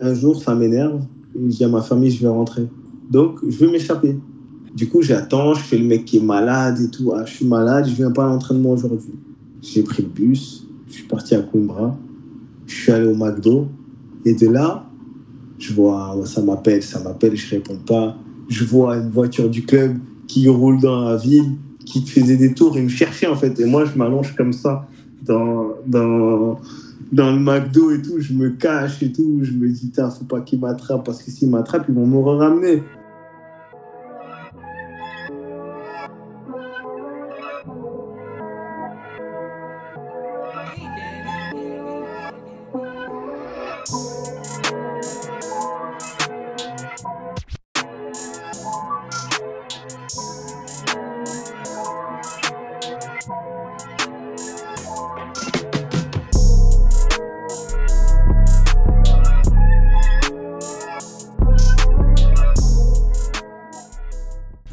un jour, ça m'énerve. Et je dis à ma famille, je vais rentrer. Donc, je veux m'échapper. Du coup, j'attends, je fais le mec qui est malade et tout. Ah, je suis malade, je viens pas à l'entraînement aujourd'hui. J'ai pris le bus, je suis parti à Coimbra, je suis allé au McDo. Et de là, je vois, ça m'appelle, je réponds pas. Je vois une voiture du club qui roule dans la ville, qui te faisait des tours et me cherchait en fait. Et moi, je m'allonge comme ça dans le McDo et tout. Je me cache et tout. Je me dis, faut pas qu'ils m'attrapent parce que s'ils m'attrapent, ils vont me ramener.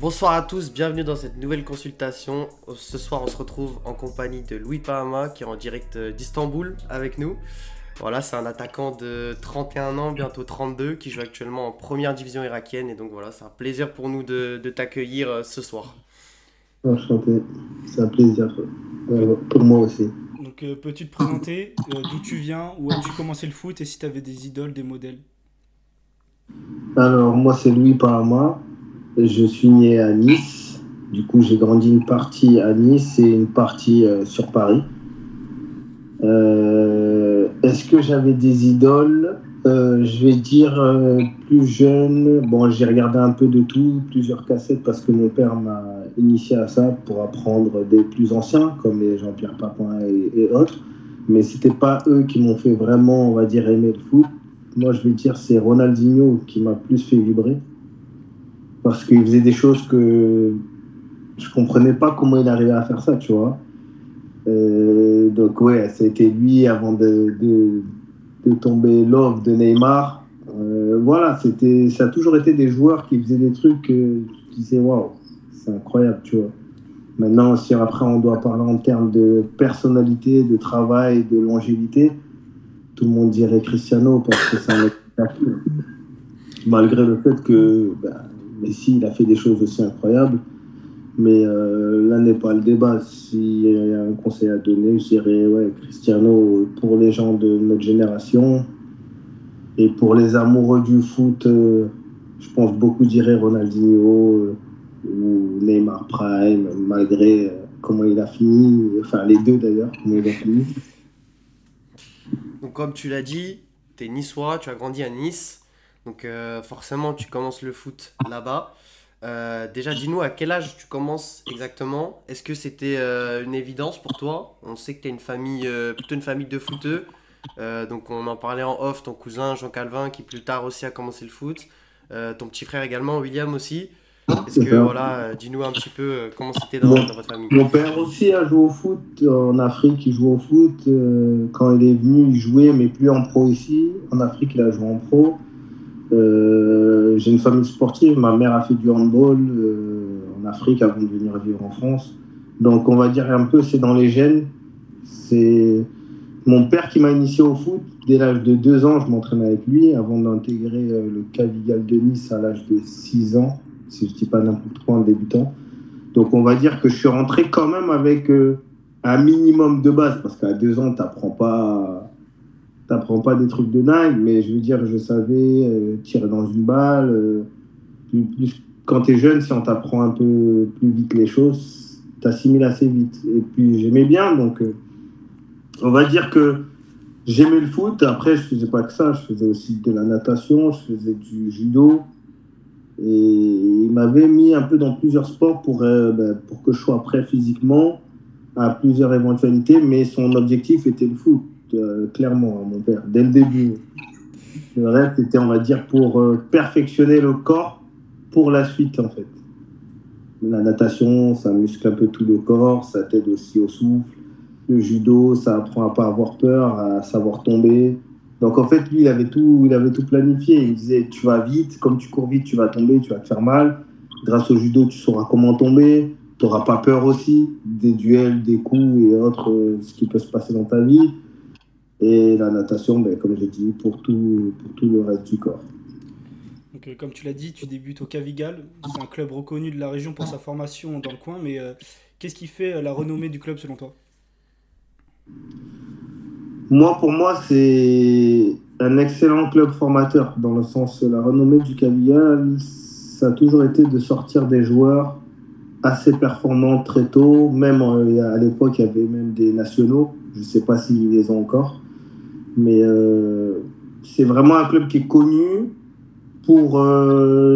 Bonsoir à tous, bienvenue dans cette nouvelle consultation. Ce soir, on se retrouve en compagnie de Louis Pahama qui est en direct d'Istanbul avec nous. Voilà, c'est un attaquant de 31 ans, bientôt 32, qui joue actuellement en première division irakienne. Et donc voilà, c'est un plaisir pour nous de t'accueillir ce soir. Enchanté, c'est un plaisir pour moi aussi. Donc peux-tu te présenter d'où tu viens, où as-tu commencé le foot et si tu avais des idoles, des modèles? Alors, moi, c'est Louis Pahama. Je suis né à Nice. Du coup, j'ai grandi une partie à Nice et une partie sur Paris. Est-ce que j'avais des idoles? Je vais dire plus jeune. Bon, j'ai regardé un peu de tout, plusieurs cassettes parce que mon père m'a initié à ça pour apprendre des plus anciens, comme les Jean-Pierre Papin et autres. Mais c'était pas eux qui m'ont fait vraiment, on va dire, aimer le foot. Moi, je vais dire c'est Ronaldinho qui m'a plus fait vibrer parce qu'il faisait des choses que je comprenais pas comment il arrivait à faire ça, tu vois. Donc ouais, c'était lui avant de tomber love de Neymar. Voilà, ça a toujours été des joueurs qui faisaient des trucs que tu disais waouh, c'est incroyable, tu vois. Maintenant, si après on doit parler en termes de personnalité, de travail, de longévité, tout le monde dirait Cristiano parce que c'est un mec malgré le fait que Messi il a fait des choses aussi incroyables. Mais là n'est pas le débat. S'il y a un conseil à donner, je dirais ouais, Cristiano pour les gens de notre génération. Et pour les amoureux du foot, je pense beaucoup diraient Ronaldinho ou Neymar Prime, malgré comment il a fini. Enfin, les deux d'ailleurs, comment il a fini. Donc comme tu l'as dit, tu es niçois, tu as grandi à Nice. Donc forcément, tu commences le foot là-bas. Déjà, dis-nous à quel âge tu commences exactement. Est-ce que c'était une évidence pour toi? On sait que tu as une famille, plutôt une famille de footeux. Donc on en parlait en off, ton cousin Jean Calvin qui plus tard aussi a commencé le foot. Ton petit frère également, William aussi. Est-ce que voilà, dis-nous un petit peu comment c'était dans votre famille. Mon père aussi a joué au foot en Afrique, il jouait au foot. Quand il est venu, il jouait, mais plus en pro ici. En Afrique, il a joué en pro. J'ai une famille sportive, ma mère a fait du handball en Afrique avant de venir vivre en France. Donc on va dire un peu c'est dans les gènes. C'est mon père qui m'a initié au foot. Dès l'âge de 2 ans, je m'entraînais avec lui avant d'intégrer le Cavigal de Nice à l'âge de 6 ans, si je ne dis pas n'importe quoi en débutant. Donc on va dire que je suis rentré quand même avec un minimum de base, parce qu'à 2 ans, t'apprends pas des trucs de dingue, mais je veux dire, je savais tirer dans une balle. Quand tu es jeune, si on t'apprend un peu plus vite les choses, t'assimiles assez vite. Et puis j'aimais bien, donc on va dire que j'aimais le foot. Après, je faisais pas que ça, je faisais aussi de la natation, je faisais du judo. Et il m'avait mis un peu dans plusieurs sports pour que je sois prêt physiquement à plusieurs éventualités, mais son objectif était le foot. Clairement, mon père, dès le début. Le reste, c'était, on va dire, pour perfectionner le corps pour la suite, en fait. La natation, ça muscle un peu tout le corps, ça t'aide aussi au souffle. Le judo, ça apprend à pas avoir peur, à savoir tomber. Donc, en fait, lui, il avait tout planifié. Il me disait, tu vas vite, comme tu cours vite, tu vas tomber, tu vas te faire mal. Grâce au judo, tu sauras comment tomber. Tu n'auras pas peur aussi des duels, des coups et autres, ce qui peut se passer dans ta vie. Et la natation, ben, comme j'ai dit, pour tout le reste du corps. Donc, comme tu l'as dit, tu débutes au Cavigal. C'est un club reconnu de la région pour sa formation dans le coin, mais qu'est-ce qui fait la renommée du club selon toi? Moi, pour moi, c'est un excellent club formateur, dans le sens, la renommée du Cavial, ça a toujours été de sortir des joueurs assez performants très tôt. Même à l'époque, il y avait même des nationaux. Je ne sais pas s'ils les ont encore. Mais c'est vraiment un club qui est connu pour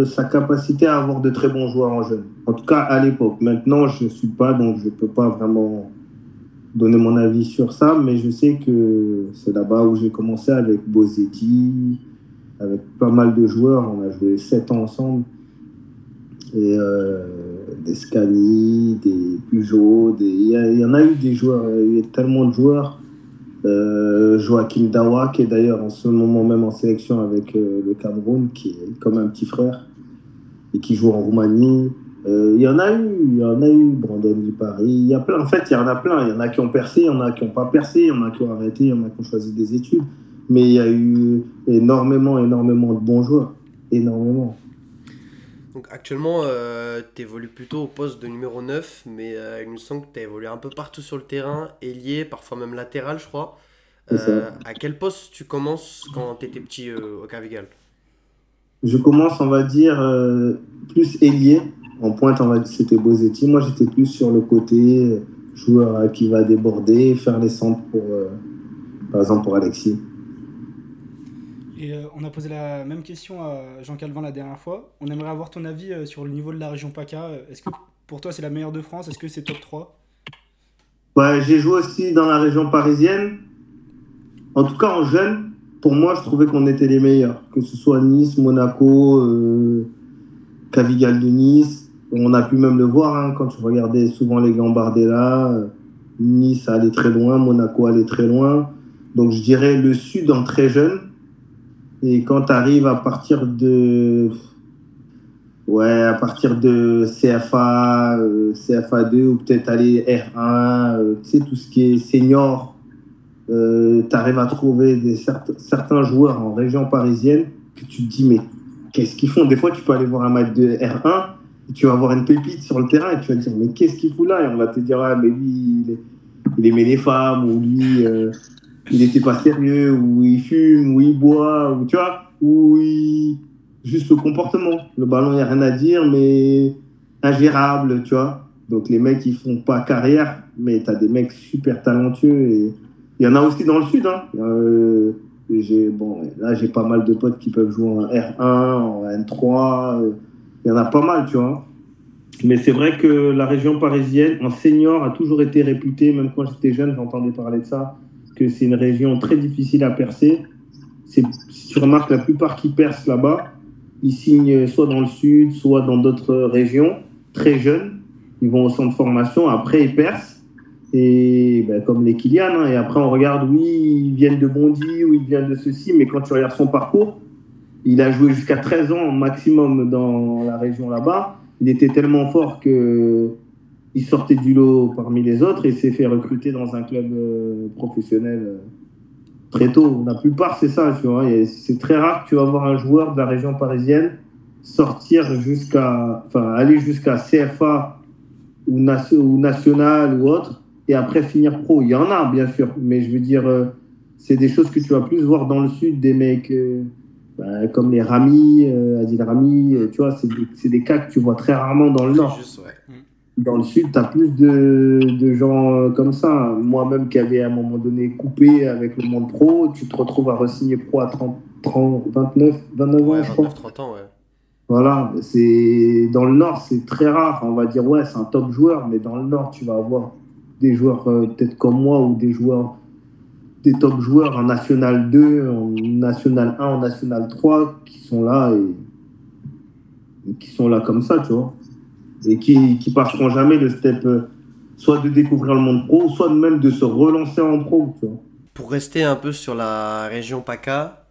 sa capacité à avoir de très bons joueurs en jeune. En tout cas, à l'époque. Maintenant, je ne suis pas, donc je ne peux pas vraiment donner mon avis sur ça, mais je sais que c'est là-bas où j'ai commencé avec Bosetti, avec pas mal de joueurs. On a joué 7 ans ensemble. Et des Scani, des Peugeot, il y en a eu des joueurs, il y a eu tellement de joueurs. Joachim Dawa, qui est d'ailleurs en ce moment même en sélection avec le Cameroun, qui est comme un petit frère et qui joue en Roumanie. Il y en a eu, Brandon du Paris. Il y a plein, en fait, il y en a plein. Il y en a qui ont percé, il y en a qui n'ont pas percé, il y en a qui ont arrêté, il y en a qui ont choisi des études. Mais il y a eu énormément, énormément de bons joueurs. Énormément. Donc actuellement, tu évolues plutôt au poste de numéro 9, mais il me semble que tu as évolué un peu partout sur le terrain, ailier, parfois même latéral, je crois. C'est ça. À quel poste tu commences quand tu étais petit au Cavigal? Je commence, on va dire, plus ailier. En pointe, on va dire, c'était Bosetti. Moi, j'étais plus sur le côté, joueur qui va déborder, faire les centres pour, par exemple, pour Alexis. Et on a posé la même question à Jean Calvin la dernière fois. On aimerait avoir ton avis sur le niveau de la région PACA. Est-ce que pour toi c'est la meilleure de France? Est-ce que c'est top 3? Ouais, j'ai joué aussi dans la région parisienne. En tout cas, en jeune, pour moi, je trouvais qu'on était les meilleurs. Que ce soit Nice, Monaco, Cavigal de Nice. On a pu même le voir hein, quand tu regardais souvent les Gambardella. Nice allait très loin, Monaco allait très loin. Donc je dirais le sud en très jeune. Et quand tu arrives à partir de, ouais, à partir de CFA, CFA2 ou peut-être aller R1, tu sais, tout ce qui est senior, tu arrives à trouver certains joueurs en région parisienne que tu te dis, mais qu'est-ce qu'ils font? Des fois, tu peux aller voir un match de R1 et tu vas voir une pépite sur le terrain et tu vas te dire, mais qu'est-ce qu'il fout là? Et on va te dire, ah, mais lui, il aimait les femmes, ou lui, il n'était pas sérieux, ou il fume, ou il boit, ou tu vois, ou il... juste le comportement. Le ballon, il n'y a rien à dire, mais ingérable, tu vois. Donc les mecs, ils font pas carrière, mais tu as des mecs super talentueux. Et il y en a aussi dans le sud. Hein. Bon, là, j'ai pas mal de potes qui peuvent jouer en R1, en N3. Il y en a pas mal, tu vois. Mais c'est vrai que la région parisienne, en senior, a toujours été réputée, même quand j'étais jeune, j'entendais parler de ça, que c'est une région très difficile à percer. Si tu remarques, la plupart qui percent là-bas, ils signent soit dans le sud, soit dans d'autres régions, très jeunes. Ils vont au centre de formation, après ils percent. Et ben, comme les Kylian, hein, et après on regarde, oui, ils viennent de Bondy, ou ils viennent de ceci, mais quand tu regardes son parcours, il a joué jusqu'à 13 ans maximum dans la région là-bas. Il était tellement fort que il sortait du lot parmi les autres et s'est fait recruter dans un club professionnel très tôt. La plupart, c'est ça, tu vois. C'est très rare que tu vas voir un joueur de la région parisienne sortir aller jusqu'à CFA ou national ou autre et après finir pro. Il y en a, bien sûr, mais je veux dire, c'est des choses que tu vas plus voir dans le sud, des mecs comme les Rami, Adil Rami, tu vois, c'est des cas que tu vois très rarement dans le nord. Juste, ouais. Dans le sud, tu as plus de gens comme ça. Moi-même qui avais à un moment donné coupé avec le monde pro, tu te retrouves à re-signer pro à 29 ans, Ouais, je crois. 29-30 ans, ouais. Voilà, dans le nord, c'est très rare. On va dire, ouais, c'est un top joueur, mais dans le nord, tu vas avoir des joueurs peut-être comme moi ou des top joueurs en National 2, en National 1, en National 3 qui sont là et qui sont là comme ça, tu vois. Et qui passeront jamais le step, soit de découvrir le monde pro, soit même de se relancer en pro, tu vois. Pour rester un peu sur la région PACA,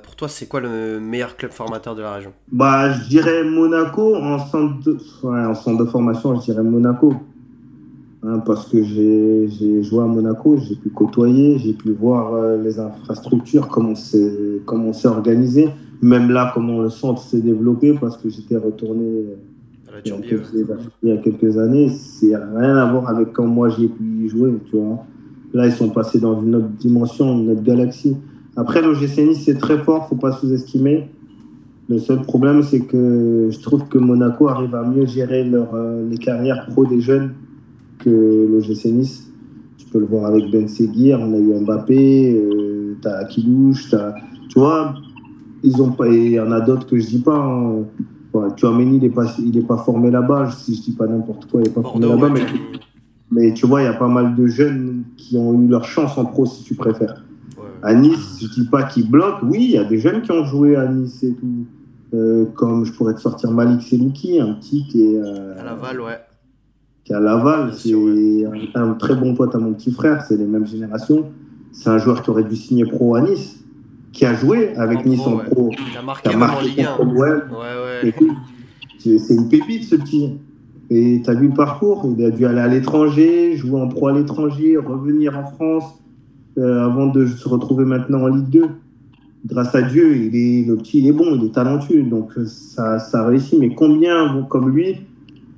pour toi, c'est quoi le meilleur club formateur de la région? Bah, je dirais Monaco en centre de formation, je dirais Monaco. hein, parce que j'ai joué à Monaco, j'ai pu côtoyer, j'ai pu voir les infrastructures, comment c'est organisé, même là, comment le centre s'est développé, parce que j'étais retourné À la il y a Turbie, ouais. il y a quelques années. C'est rien à voir avec quand moi j'ai pu y jouer, tu vois. Là, ils sont passés dans une autre dimension, une autre galaxie. Après, l'OGC Nice, c'est très fort, faut pas sous-estimer. Le seul problème, c'est que je trouve que Monaco arrive à mieux gérer les carrières pro des jeunes que l'OGC Nice. Tu peux le voir avec Ben Seguir, on a eu Mbappé, t'as Akilouche, tu vois, ils ont pas, et il y en a d'autres que je dis pas. Hein. Ouais, Tchouaméni, il est pas formé là-bas, si je dis pas n'importe quoi, il est pas formé Bordeaux, là-bas, ouais, mais tu vois, il y a pas mal de jeunes qui ont eu leur chance en pro, si tu préfères. ouais. À Nice, je dis pas qu'ils bloquent, oui, il y a des jeunes qui ont joué à Nice et tout. Comme je pourrais te sortir Malik Selouki, un petit À Laval, ouais. qui est à Laval, Bien c'est sûr, ouais. un très bon pote à mon petit frère, c'est les mêmes générations. C'est un joueur qui aurait dû signer pro à Nice, qui a joué avec En Nice pro, en ouais. pro, Il a qui marqué a même en marqué Ligue 1. contre l'OM. Ouais, ouais. Écoute, c'est une pépite ce petit. Et tu as vu le parcours, il a dû aller à l'étranger, jouer en pro à l'étranger, revenir en France, avant de se retrouver maintenant en Ligue 2. Grâce à Dieu, le petit, il est bon, il est talentueux, donc ça réussit. Mais combien, comme lui,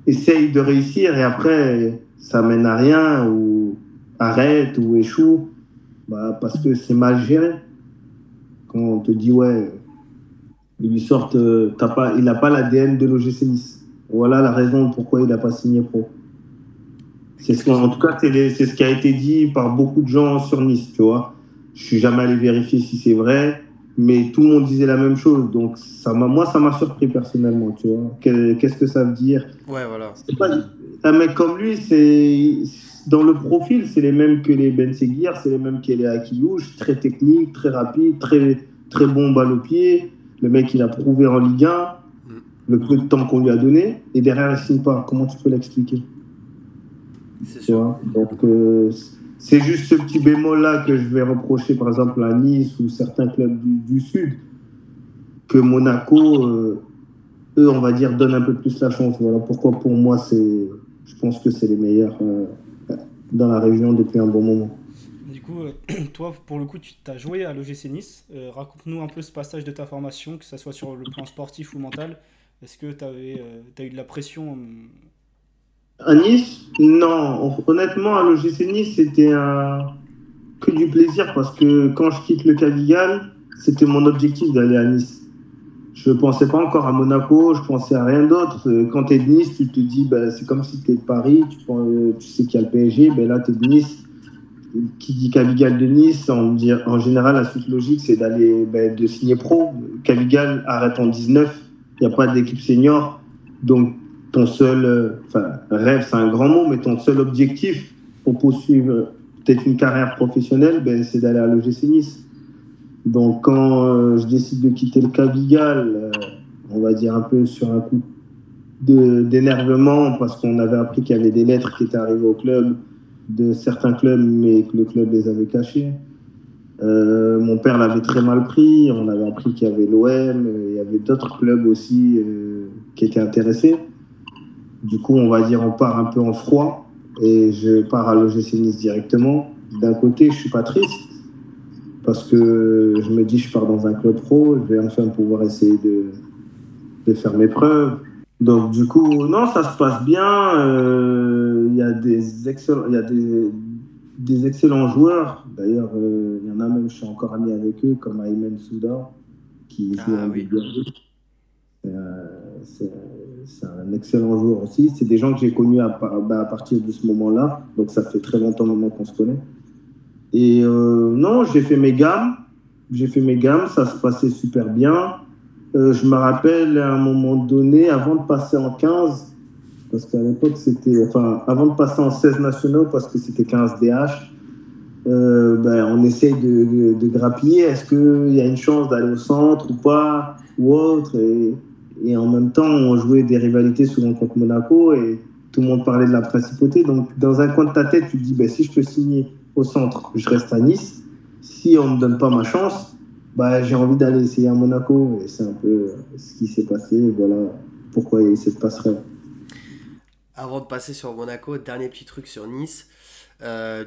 essayent de réussir et après, ça mène à rien, ou arrête, ou échoue, parce que c'est mal géré. Quand on te dit, ouais, ils lui sortent, il n'a pas l'ADN de l'OGC Nice. Voilà la raison pourquoi il n'a pas signé pro. En tout cas, c'est ce qui a été dit par beaucoup de gens sur Nice, tu vois. Je suis jamais allé vérifier si c'est vrai, mais tout le monde disait la même chose. Donc, moi, ça m'a surpris personnellement, tu vois. Qu'est-ce que ça veut dire? Ouais, voilà. Un mec comme lui, dans le profil, c'est les mêmes que les Ben Seguir, c'est les mêmes que les Akilouche, très technique, très rapide, très, très bon balle au pied. Le mec, il a prouvé en Ligue 1, le peu de temps qu'on lui a donné, et derrière, il ne signe pas. Comment tu peux l'expliquer? C'est sûr. Donc, c'est juste ce petit bémol-là que je vais reprocher, par exemple, à Nice ou certains clubs du Sud, que Monaco, eux, on va dire, donnent un peu plus la chance. Voilà pourquoi, pour moi, je pense que c'est les meilleurs dans la région depuis un bon moment. Du coup, toi, pour le coup, tu as joué à l'OGC Nice. Raconte-nous un peu ce passage de ta formation, que ce soit sur le plan sportif ou mental. Est-ce que tu as eu de la pression À Nice, non. Honnêtement, à l'OGC Nice, c'était que du plaisir parce que quand je quitte le Cavigal, c'était mon objectif d'aller à Nice. Je ne pensais pas encore à Monaco, je pensais à rien d'autre. Quand tu es de Nice, tu te dis, c'est comme si tu es de Paris, tu sais qu'il y a le PSG, là tu es de Nice. Qui dit Cavigal de Nice, en général, la suite logique, c'est de signer pro. Cavigal arrête en 19, il n'y a pas d'équipe senior. Donc, ton seul rêve, c'est un grand mot, mais ton seul objectif pour poursuivre peut-être une carrière professionnelle, c'est d'aller à l'OGC Nice. Donc, quand je décide de quitter le Cavigal, on va dire un peu sur un coup d'énervement, parce qu'on avait appris qu'il y avait des lettres qui étaient arrivées au club, de certains clubs, mais que le club les avait cachés. Mon père l'avait très mal pris. On avait appris qu'il y avait l'OM, il y avait d'autres clubs aussi qui étaient intéressés. Du coup, on va dire, on part un peu en froid et je pars à l'OGC Nice directement. D'un côté, je ne suis pas triste parce que je me dis, je pars dans un club pro, je vais enfin pouvoir essayer de faire mes preuves. Donc, du coup, non, ça se passe bien. Il y a des excellents joueurs. D'ailleurs, il y en a même, je suis encore ami avec eux, comme Aymen Souda, qui joue en Ligue 2. C'est un excellent joueur aussi. C'est des gens que j'ai connus à partir de ce moment-là. Donc, ça fait très longtemps maintenant qu'on se connaît. Et non, j'ai fait mes gammes. Ça se passait super bien. Je me rappelle à un moment donné, avant de passer en 15, parce qu'à l'époque avant de passer en 16 nationaux, parce que c'était 15 DH, on essaye de grappiller. Est-ce qu'il y a une chance d'aller au centre ou pas, ou autre, et en même temps, on jouait des rivalités souvent contre Monaco et tout le monde parlait de la principauté. Donc, dans un coin de ta tête, tu te dis, si je peux signer au centre, je reste à Nice. Si on ne me donne pas ma chance, j'ai envie d'aller essayer à Monaco. Et c'est un peu ce qui s'est passé. Voilà pourquoi il y a eu cette passerelle. avant de passer sur Monaco, dernier petit truc sur Nice.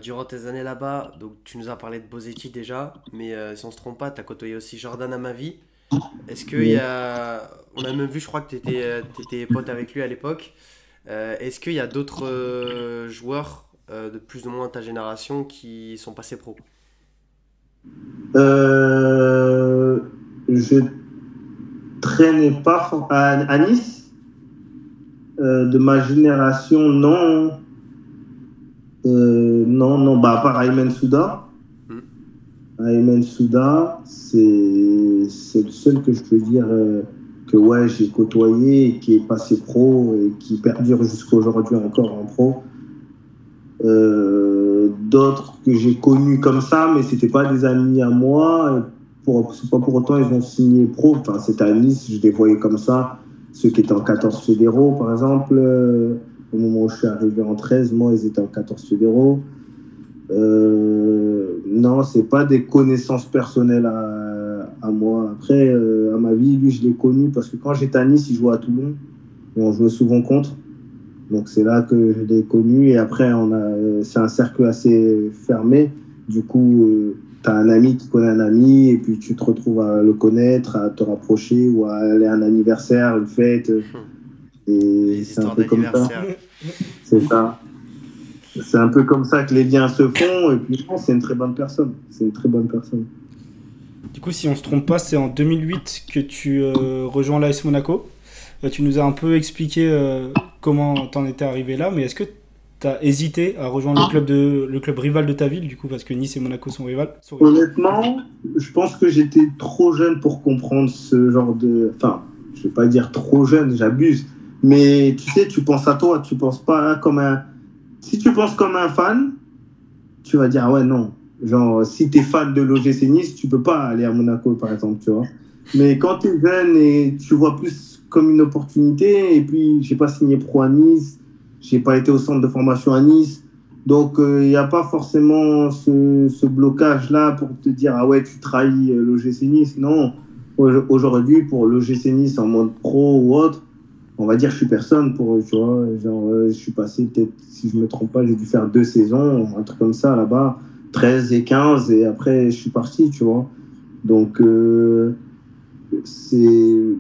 Durant tes années là-bas, donc tu nous as parlé de Bozetti déjà, mais si on se trompe pas, tu as côtoyé aussi Jordan Amavi. Est-ce qu'il y Mais, a. On a même vu, je crois que tu étais pote avec lui à l'époque. Est-ce qu'il y a d'autres joueurs de plus ou moins ta génération qui sont passés pro? euh, je traînais pas à Nice. De ma génération, non. Non, non, bah, à part Aymen Souda. Hmm. Aymen Souda, c'est le seul que je peux dire que ouais, j'ai côtoyé et qui est passé pro et qui perdure jusqu'à aujourd'hui encore en pro. D'autres que j'ai connus comme ça, mais c'était pas des amis à moi. C'est pas pour autant ils ont signé pro. Enfin, c'était à Nice, je les voyais comme ça. Ceux qui étaient en 14 fédéraux, par exemple, au moment où je suis arrivé en 13, moi, ils étaient en 14 fédéraux. Non, c'est pas des connaissances personnelles à moi. Après, à ma vie, lui, je l'ai connu parce que quand j'étais à Nice, il jouait à Toulon et on jouait souvent contre. Donc c'est là que je l'ai connu. Et après, c'est un cercle assez fermé. Du coup, tu as un ami qui connaît un ami, et puis tu te retrouves à le connaître, à te rapprocher, ou à aller à un anniversaire, une fête. Et Les c'est un histoires peu comme ça. d'anniversaire. C'est ça. C'est un peu comme ça que les liens se font. Et puis, non, c'est une très bonne personne. C'est une très bonne personne. Du coup, si on se trompe pas, c'est en 2008 que tu rejoins l'AS Monaco. Tu nous as un peu expliqué comment t'en étais arrivé là, mais est-ce que t'as hésité à rejoindre le club rival de ta ville, du coup, parce que Nice et Monaco sont rivales? Honnêtement, je pense que j'étais trop jeune pour comprendre ce genre de. Enfin, je vais pas dire trop jeune, j'abuse. Mais tu sais, tu penses à toi, tu penses pas comme un. Si tu penses comme un fan, tu vas dire, ah ouais, non. Genre, si tu es fan de l'OGC Nice, tu peux pas aller à Monaco, par exemple, tu vois. Mais quand tu es jeune et tu vois plus comme une opportunité, et puis j'ai pas signé pro à Nice, j'ai pas été au centre de formation à Nice, donc il n'y a pas forcément ce blocage-là pour te dire, ah ouais, tu trahis l'OGC Nice. Non, aujourd'hui, pour l'OGC Nice en mode pro ou autre, on va dire je suis personne pour eux, tu vois. Genre, je suis passé peut-être, si je me trompe pas, j'ai dû faire 2 saisons, un truc comme ça là-bas, 13 et 15, et après je suis parti, tu vois. Donc, c'est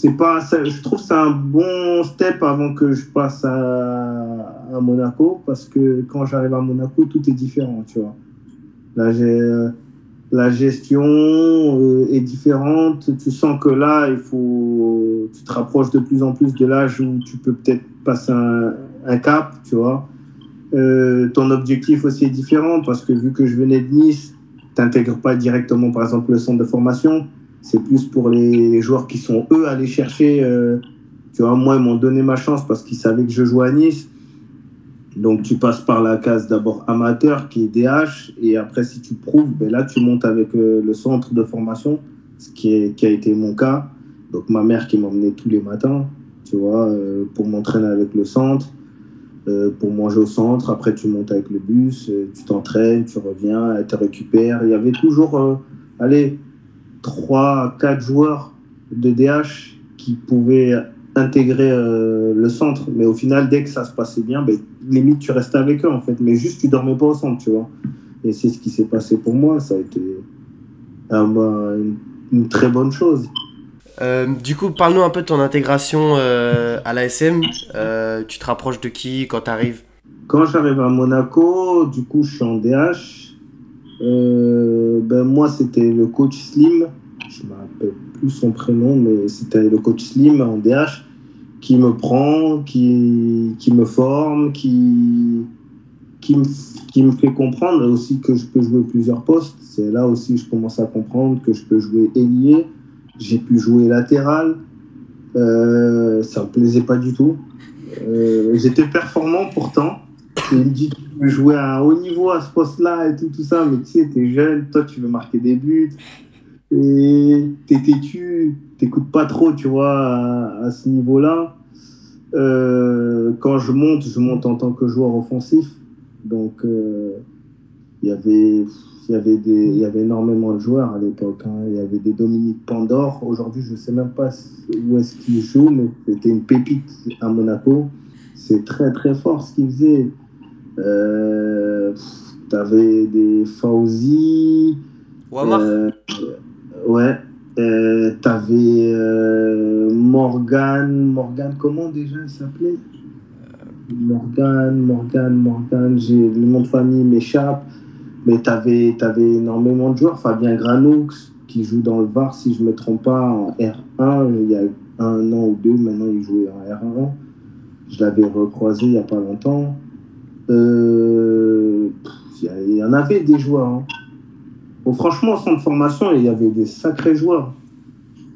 c'est pas ça, je trouve que c'est un bon step avant que je passe à Monaco, parce que quand j'arrive à Monaco, tout est différent, tu vois. Là, la gestion est différente. Tu sens que là, tu te rapproches de plus en plus de l'âge où tu peux peut-être passer un cap, tu vois. Ton objectif aussi est différent parce que vu que je venais de Nice, tu n'intègres pas directement, par exemple, le centre de formation. C'est plus pour les joueurs qui sont, eux, allés chercher. Tu vois, moi, ils m'ont donné ma chance parce qu'ils savaient que je jouais à Nice. Donc, tu passes par la case d'abord amateur, qui est DH, et après, si tu prouves, ben là, tu montes avec le centre de formation, qui a été mon cas. Donc, ma mère qui m'emmenait tous les matins, tu vois, pour m'entraîner avec le centre, pour manger au centre. Après, tu montes avec le bus, tu t'entraînes, tu reviens, elle te récupère. Il y avait toujours, allez, 3, 4 joueurs de DH qui pouvaient intégrer le centre. Mais au final, dès que ça se passait bien, ben, limite, tu restais avec eux, en fait. Mais juste, tu dormais pas au centre, tu vois. Et c'est ce qui s'est passé pour moi. Ça a été une très bonne chose. Du coup, parle-nous un peu de ton intégration à l'ASM. Tu te rapproches de qui quand tu arrives? Quand j'arrive à Monaco, du coup, je suis en DH. Ben, moi, c'était le coach Slim. Je ne me rappelle plus son prénom, mais c'était le coach Slim en DH qui me prend, qui me forme, qui me fait comprendre aussi que je peux jouer plusieurs postes. C'est là aussi que je commence à comprendre que je peux jouer ailier. J'ai pu jouer latéral. Ça ne me plaisait pas du tout. J'étais performant pourtant. Et il me dit, tu veux jouer à un haut niveau à ce poste-là et tout ça, mais tu sais, t'es jeune, toi tu veux marquer des buts, et t'es têtu, t'écoutes pas trop, tu vois, à ce niveau-là. Quand je monte en tant que joueur offensif. Donc, il y avait énormément de joueurs à l'époque. Hein. Il y avait des Dominique Pandore. Aujourd'hui, je ne sais même pas où est-ce qu'il joue, mais c'était une pépite à Monaco. C'est très très fort ce qu'ils faisaient. T'avais des Fauzi, Ouamar? ouais. T'avais Morgan, comment déjà il s'appelait? Morgan, j'ai le nom de famille m'échappe. Mais t'avais énormément de joueurs. Fabien Granoux, qui joue dans le Var, si je ne me trompe pas, en R1, il y a 1 an ou 2, maintenant il jouait en R1. Je l'avais recroisé il n'y a pas longtemps. Il y en avait des joueurs. Hein. Bon, franchement, au centre de formation, il y avait des sacrés joueurs.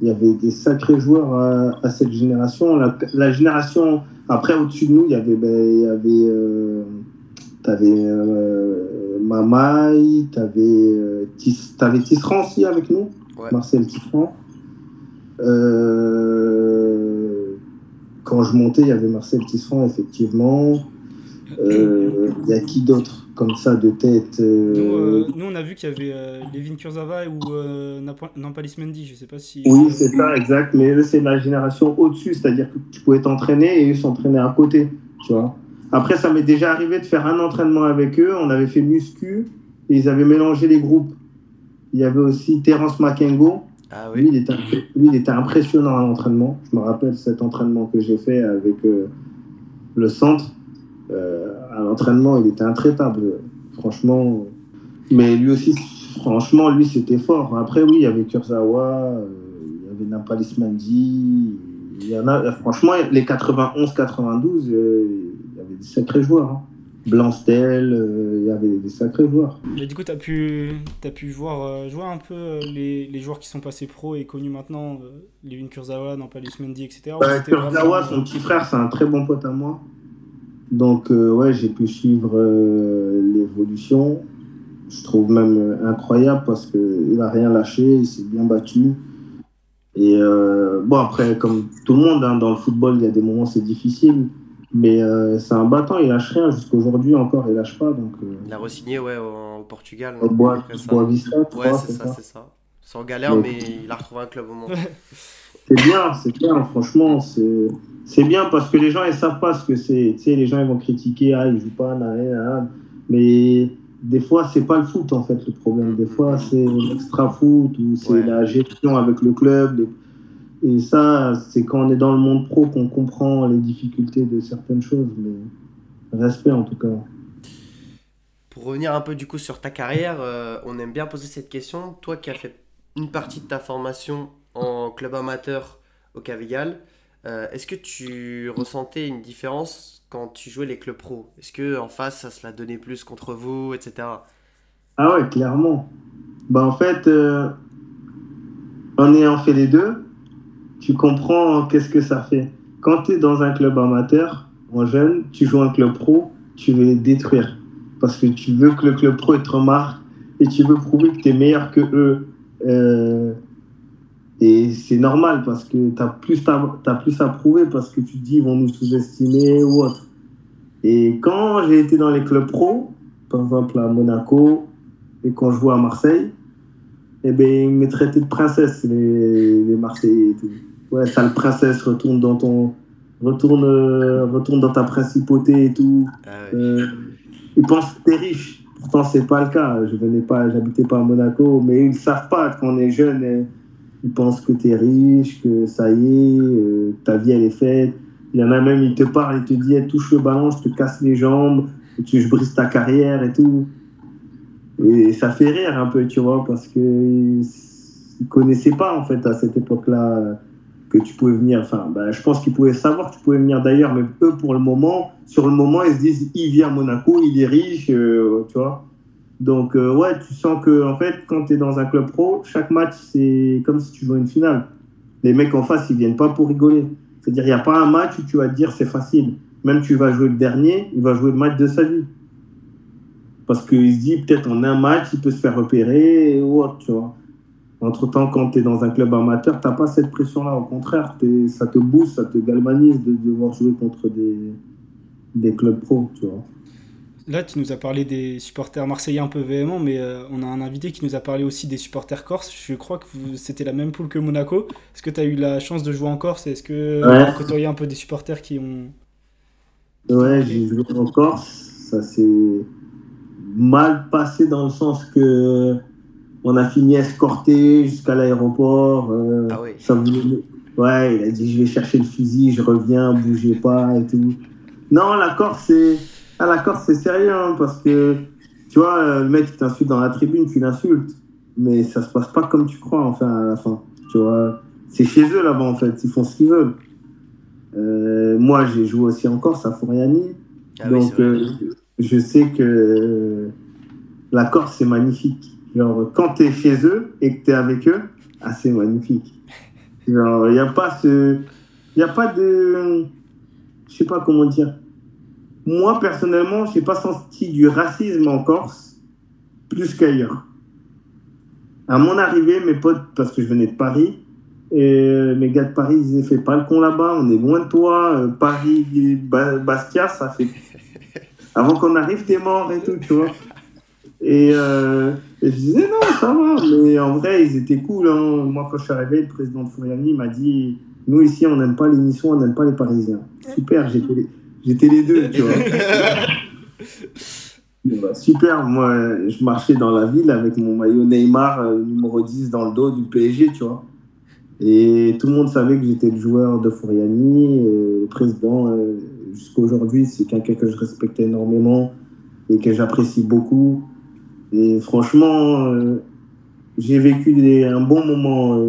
Il y avait des sacrés joueurs à cette génération. La génération, après, au-dessus de nous, il y avait t'avais Mamaï, t'avais Tisserand aussi avec nous, Ouais. Marcel Tisserand. Quand je montais, il y avait Marcel Tisserand, effectivement. Il y a qui d'autre comme ça de tête Nous, on a vu qu'il y avait Levin Kurzawa ou Nampalis Mendy, je sais pas si... Oui, c'est ça, exact. Mais eux, c'est la génération au-dessus, c'est-à-dire que tu pouvais t'entraîner et eux s'entraînaient à côté, tu vois. Après, ça m'est déjà arrivé de faire un entraînement avec eux. On avait fait muscu et ils avaient mélangé les groupes. Il y avait aussi Terence Makengo. Ah Lui, oui. il était impressionnant à l'entraînement. Je me rappelle cet entraînement que j'ai fait avec le centre. À l'entraînement, il était intraitable, franchement. Mais lui aussi, franchement, lui, c'était fort. Après, oui, il y avait Kurzawa, il y avait Nampalis Mendy. Il y en a, franchement, les 91-92, il y avait des sacrés joueurs. Hein. Blanctel, il y avait des sacrés joueurs. Mais du coup, t'as pu voir jouer un peu les joueurs qui sont passés pro et connus maintenant, Levin Kurzawa, Nampalis Mendy, etc. Ou c'était Kurzawa, vraiment... son petit frère, c'est un très bon pote à moi. Donc, ouais, j'ai pu suivre l'évolution. Je trouve même incroyable parce qu'il n'a rien lâché, il s'est bien battu. Et bon, après, comme tout le monde, hein, dans le football, il y a des moments c'est difficile. Mais c'est un battant, il lâche rien. Jusqu'à aujourd'hui encore, il lâche pas. Donc, Il a re-signé ouais, au Portugal. au Non après ça. Boavista, je Ouais, crois, c'est c'est ça, ça. c'est ça. Sans galère, Donc, mais il a retrouvé un club au moins. c'est bien, franchement, c'est bien parce que les gens, ils savent pas ce que c'est. Tu sais, les gens, ils vont critiquer, ah, il joue pas, nan. Mais des fois, c'est pas le foot, en fait, le problème. Des fois, c'est l'extra-foot ou c'est Ouais. la gestion avec le club. Et ça, c'est quand on est dans le monde pro qu'on comprend les difficultés de certaines choses. Mais respect, en tout cas. Pour revenir un peu du coup sur ta carrière, on aime bien poser cette question. Toi qui as fait une partie de ta formation en club amateur au Cavigal, est-ce que tu ressentais une différence quand tu jouais les clubs pro? Est-ce que en face ça se la donnait plus contre vous, etc. Ah ouais, clairement. Bah, en fait, en ayant fait les deux, tu comprends qu'est-ce que ça fait. Quand tu es dans un club amateur, en jeune, tu joues un club pro, tu veux les détruire. Parce que tu veux que le club pro te remarque et tu veux prouver que tu es meilleur que eux. Et c'est normal parce que tu as plus à prouver parce que tu te dis ils vont nous sous-estimer ou autre. Et quand j'ai été dans les clubs pro, par exemple à Monaco et quand je jouais à Marseille, eh ben, ils me traitaient de princesse, les Marseillais et tout. Ouais, sale princesse, retourne dans ta principauté et tout. Ah ouais. Ils pensent que t'es riche. Pourtant, c'est pas le cas. J'habitais pas à Monaco, mais ils savent pas quand on est jeune. Ils pensent que t'es riche, que ça y est, ta vie elle est faite. Il y en a même, ils te parlent, ils te disent, touche le ballon, je te casse les jambes, je brise ta carrière et tout. Et ça fait rire un peu, tu vois, parce qu'ils ne connaissaient pas, en fait, à cette époque-là, que tu pouvais venir. Enfin, ben, je pense qu'ils pouvaient savoir que tu pouvais venir d'ailleurs, mais eux, sur le moment, ils se disent, il vient à Monaco, il est riche, tu vois. Donc, ouais, tu sens que, en fait, quand tu es dans un club pro, chaque match, c'est comme si tu jouais une finale. Les mecs en face, ils viennent pas pour rigoler. C'est-à-dire, il n'y a pas un match où tu vas te dire, c'est facile. Même tu vas jouer le dernier, il va jouer le match de sa vie. Parce qu'il se dit, peut-être en un match, il peut se faire repérer ou autre, tu vois. Entre-temps, quand tu es dans un club amateur, tu n'as pas cette pression-là. Au contraire, ça te booste, ça te galvanise de devoir jouer contre des clubs pro, tu vois. Là, tu nous as parlé des supporters marseillais un peu véhéments, mais on a un invité qui nous a parlé aussi des supporters corses. Je crois que c'était la même poule que Monaco. Est-ce que tu as eu la chance de jouer en Corse? Est-ce que tu as côtoyé un peu des supporters qui ont... Ouais, Ok. j'ai joué en Corse. Ça s'est mal passé dans le sens que on a fini escorté jusqu'à l'aéroport. Ah ouais. Ouais, il a dit je vais chercher le fusil, je reviens, bougez pas et tout. Non, la Corse, c'est sérieux hein, parce que tu vois, le mec qui t'insulte dans la tribune, tu l'insultes. Mais ça se passe pas comme tu crois, enfin, à la fin. Tu vois, c'est chez eux là-bas en fait, ils font ce qu'ils veulent. Moi, j'ai joué aussi en Corse à Foriani. Ah oui, c'est Donc, vrai. je sais que la Corse, c'est magnifique. Genre, quand tu es chez eux et que tu es avec eux, ah, c'est magnifique. Genre, il n'y a pas ce. Il n'y a pas de. Je sais pas comment dire. Moi, personnellement, je n'ai pas senti du racisme en Corse plus qu'ailleurs. À mon arrivée, mes potes, parce que je venais de Paris, et mes gars de Paris, ils disaient fais pas le con là-bas, on est loin de toi. Paris, Bastia, ça fait. Avant qu'on arrive, t'es mort et tout, tu vois. Et je disais non, ça va, mais en vrai, ils étaient cool. Hein. Moi, quand je suis arrivé, le président de Fouriani m'a dit nous, ici, on n'aime pas les Niçois, on n'aime pas les Parisiens. Super, j'étais les deux, tu vois. Bah, super, moi, je marchais dans la ville avec mon maillot Neymar, numéro 10 dans le dos du PSG, tu vois. Et tout le monde savait que j'étais le joueur de Fouriani. Le président, jusqu'à aujourd'hui, c'est quelqu'un que je respecte énormément et que j'apprécie beaucoup. Et franchement, j'ai vécu un bon moment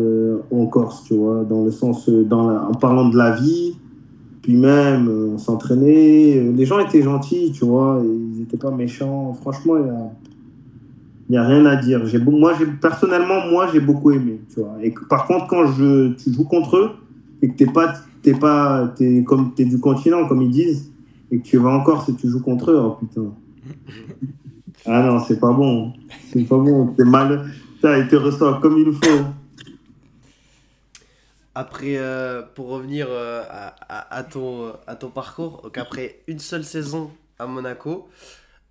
en Corse, tu vois, dans le sens, en parlant de la vie, puis même, on s'entraînait. Les gens étaient gentils, tu vois, et ils n'étaient pas méchants. Franchement, il y a rien à dire. Personnellement, moi, j'ai beaucoup aimé, tu vois. Et par contre, quand tu joues contre eux et que t'es du continent, comme ils disent, et que tu vas en Corse et tu joues contre eux, oh putain. Ah non, c'est pas bon. C'est pas bon. T'es mal. Ça, ils te reçoivent comme il faut. Après, pour revenir à ton parcours, donc après une seule saison à Monaco,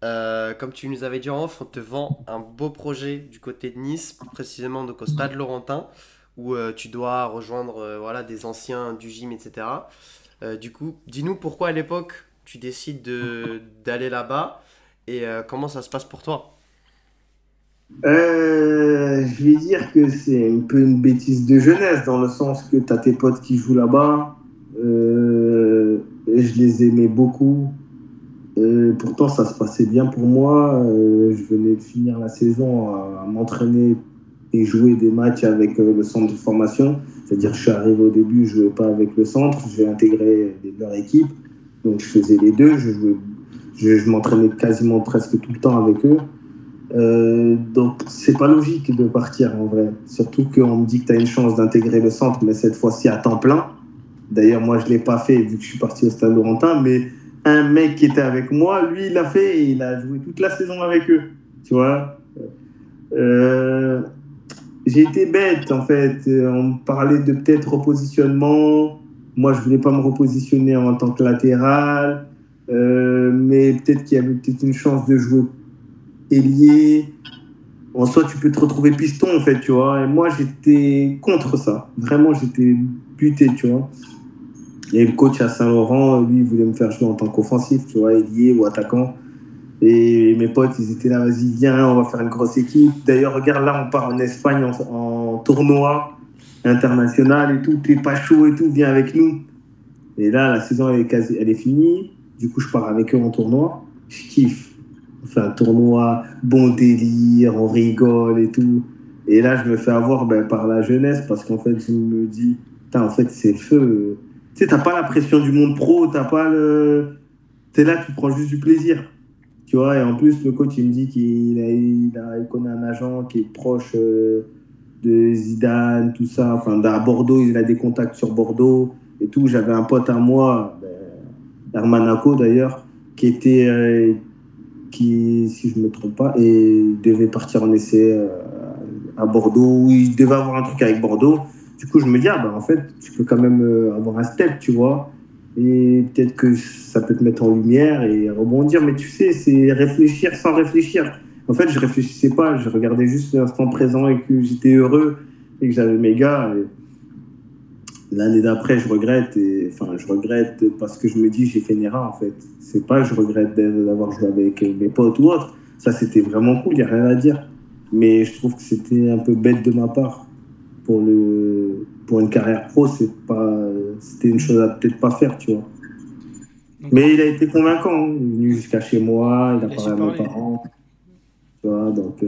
comme tu nous avais dit en off, on te vend un beau projet du côté de Nice, plus précisément donc au Stade Laurentin, où tu dois rejoindre voilà, des anciens du gym, etc. Du coup, dis-nous pourquoi à l'époque tu décides d'aller là-bas et comment ça se passe pour toi. Je vais dire que c'est un peu une bêtise de jeunesse, dans le sens que tu as tes potes qui jouent là-bas. Et je les aimais beaucoup. Pourtant, ça se passait bien pour moi. Je venais de finir la saison à m'entraîner et jouer des matchs avec le centre de formation. C'est-à-dire que je suis arrivé au début, je ne jouais pas avec le centre, j'ai intégré leur équipe. Donc je faisais les deux, je m'entraînais quasiment presque tout le temps avec eux. Donc c'est pas logique de partir en vrai. Surtout qu'on me dit que tu as une chance d'intégrer le centre, mais cette fois-ci à temps plein. D'ailleurs, moi je l'ai pas fait vu que je suis parti au Stade Laurentin, mais un mec qui était avec moi, lui, il l'a fait et il a joué toute la saison avec eux. Tu vois. Euh, j'ai été bête en fait. On me parlait de peut-être repositionnement. Moi, je voulais pas me repositionner en tant que latéral. Mais peut-être qu'il y avait peut-être une chance de jouer ailier. En soi, tu peux te retrouver piston, en fait, tu vois. Et moi, j'étais contre ça. Vraiment, j'étais buté, tu vois. Et le coach à Saint-Laurent, lui, il voulait me faire jouer en tant qu'offensif, tu vois, ailier ou attaquant. Et mes potes, ils étaient là, vas-y, viens, on va faire une grosse équipe. D'ailleurs, regarde, là, on part en Espagne en tournoi international et tout. T'es pas chaud et tout, viens avec nous. Et là, la saison, elle est finie. Du coup, je pars avec eux en tournoi. Je kiffe. On fait un tournoi, bon délire, on rigole et tout. Et là, je me fais avoir par la jeunesse parce qu'en fait, je me dis, putain, en fait, c'est le feu. Tu sais, t'as pas la pression du monde pro, t'as pas le. T'es là, tu prends juste du plaisir. Tu vois, et en plus, le coach, il me dit qu'il connaît un agent qui est proche de Zidane, tout ça. Enfin, à Bordeaux, il a des contacts sur Bordeaux et tout. J'avais un pote à moi, Hermanako d'ailleurs, qui, si je ne me trompe pas, et devait partir en essai à Bordeaux, où il devait avoir un truc avec Bordeaux. Du coup, je me dis, en fait, tu peux quand même avoir un step, tu vois. Et peut-être que ça peut te mettre en lumière et rebondir. Mais tu sais, c'est réfléchir sans réfléchir. En fait, je réfléchissais pas, je regardais juste l'instant présent et que j'étais heureux et que j'avais mes gars. L'année d'après, je regrette. Je regrette parce que je me dis, j'ai fait une erreur, en fait. C'est pas que je regrette d'avoir joué avec mes potes ou autre. Ça, c'était vraiment cool, il n'y a rien à dire. Mais je trouve que c'était un peu bête de ma part. Pour une carrière pro, c'était une chose à peut-être pas faire, tu vois. Donc, Mais il a été convaincant, hein. Il est venu jusqu'à chez moi, il a il a parlé su à mes parler. parents, tu vois, donc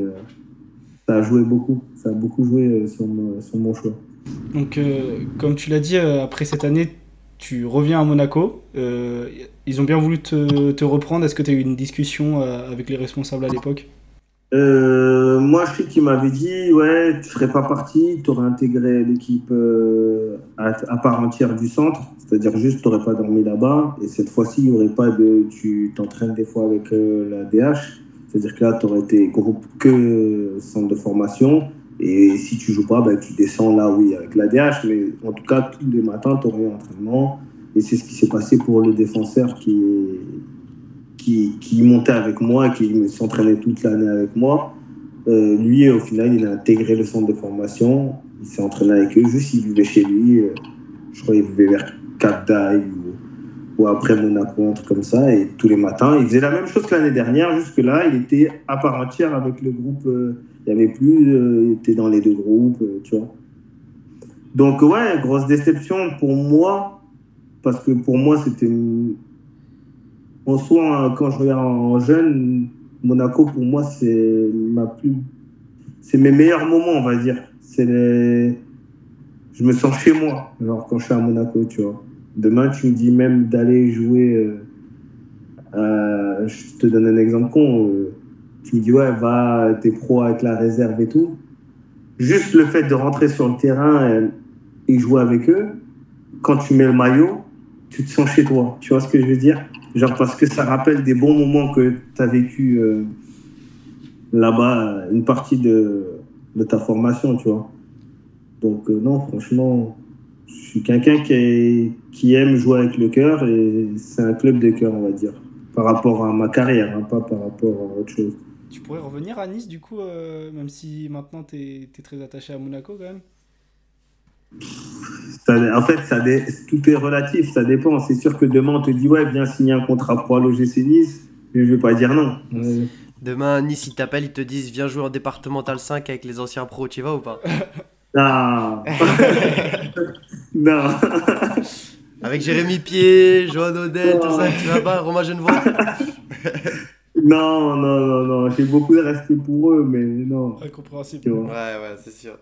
ça a joué beaucoup. Ça a beaucoup joué sur mon choix. Donc, comme tu l'as dit, après cette année, tu reviens à Monaco. Ils ont bien voulu te reprendre. Est-ce que tu as eu une discussion avec les responsables à l'époque? Moi, je sais qu'il m'avait dit, ouais, tu serais pas parti, tu aurais intégré l'équipe à part entière du centre, c'est-à-dire juste, tu n'aurais pas dormi là-bas, et cette fois-ci, il y aurait pas tu t'entraînes des fois avec la DH, c'est-à-dire que là, tu aurais été groupe que centre de formation, et si tu joues pas, ben, tu descends là, oui, avec la DH, mais en tout cas, tous les matins, tu aurais un entraînement, et c'est ce qui s'est passé pour le défenseur qui montait avec moi et qui s'entraînait toute l'année avec moi. Lui, au final, il a intégré le centre de formation. Il s'est entraîné avec eux. Juste, il vivait chez lui. Je crois qu'il vivait vers Cap d'Aille ou après Monaco, un truc comme ça. Et tous les matins, il faisait la même chose que l'année dernière. Jusque-là, il était à part entière avec le groupe. Il n'y avait plus. Il était dans les deux groupes, tu vois. Donc, ouais, grosse déception pour moi. Parce que pour moi, c'était. En soi, quand je regarde en jeune, Monaco, pour moi, c'est mes meilleurs moments, on va dire. Je me sens chez moi, genre, quand je suis à Monaco, tu vois. Demain, tu me dis même d'aller jouer, je te donne un exemple con, tu me dis, ouais, va, t'es pro avec la réserve et tout. Juste le fait de rentrer sur le terrain et jouer avec eux, quand tu mets le maillot, tu te sens chez toi. Tu vois ce que je veux dire? Genre parce que ça rappelle des bons moments que tu as vécu là-bas, une partie de ta formation, tu vois. Donc non, franchement, je suis quelqu'un qui aime jouer avec le cœur et c'est un club de cœur, on va dire, par rapport à ma carrière, hein, pas par rapport à autre chose. Tu pourrais revenir à Nice, du coup, même si maintenant tu es très attaché à Monaco quand même? En fait, tout est relatif, ça dépend. C'est sûr que demain, on te dit, ouais, viens signer un contrat pro à l'OGC Nice. Je ne vais pas dire non. Demain, Nice, ils t'appellent, ils te disent viens jouer en départemental 5 avec les anciens pros, tu y vas ou pas? Non. Non. Avec Jérémy Pied, Johan Odell, tout ça, tu vas pas? Romain Genevois? Non, non, non, non. J'ai beaucoup de respect pour eux, mais non. Incompréhensible. Tu vois. Ouais, c'est sûr.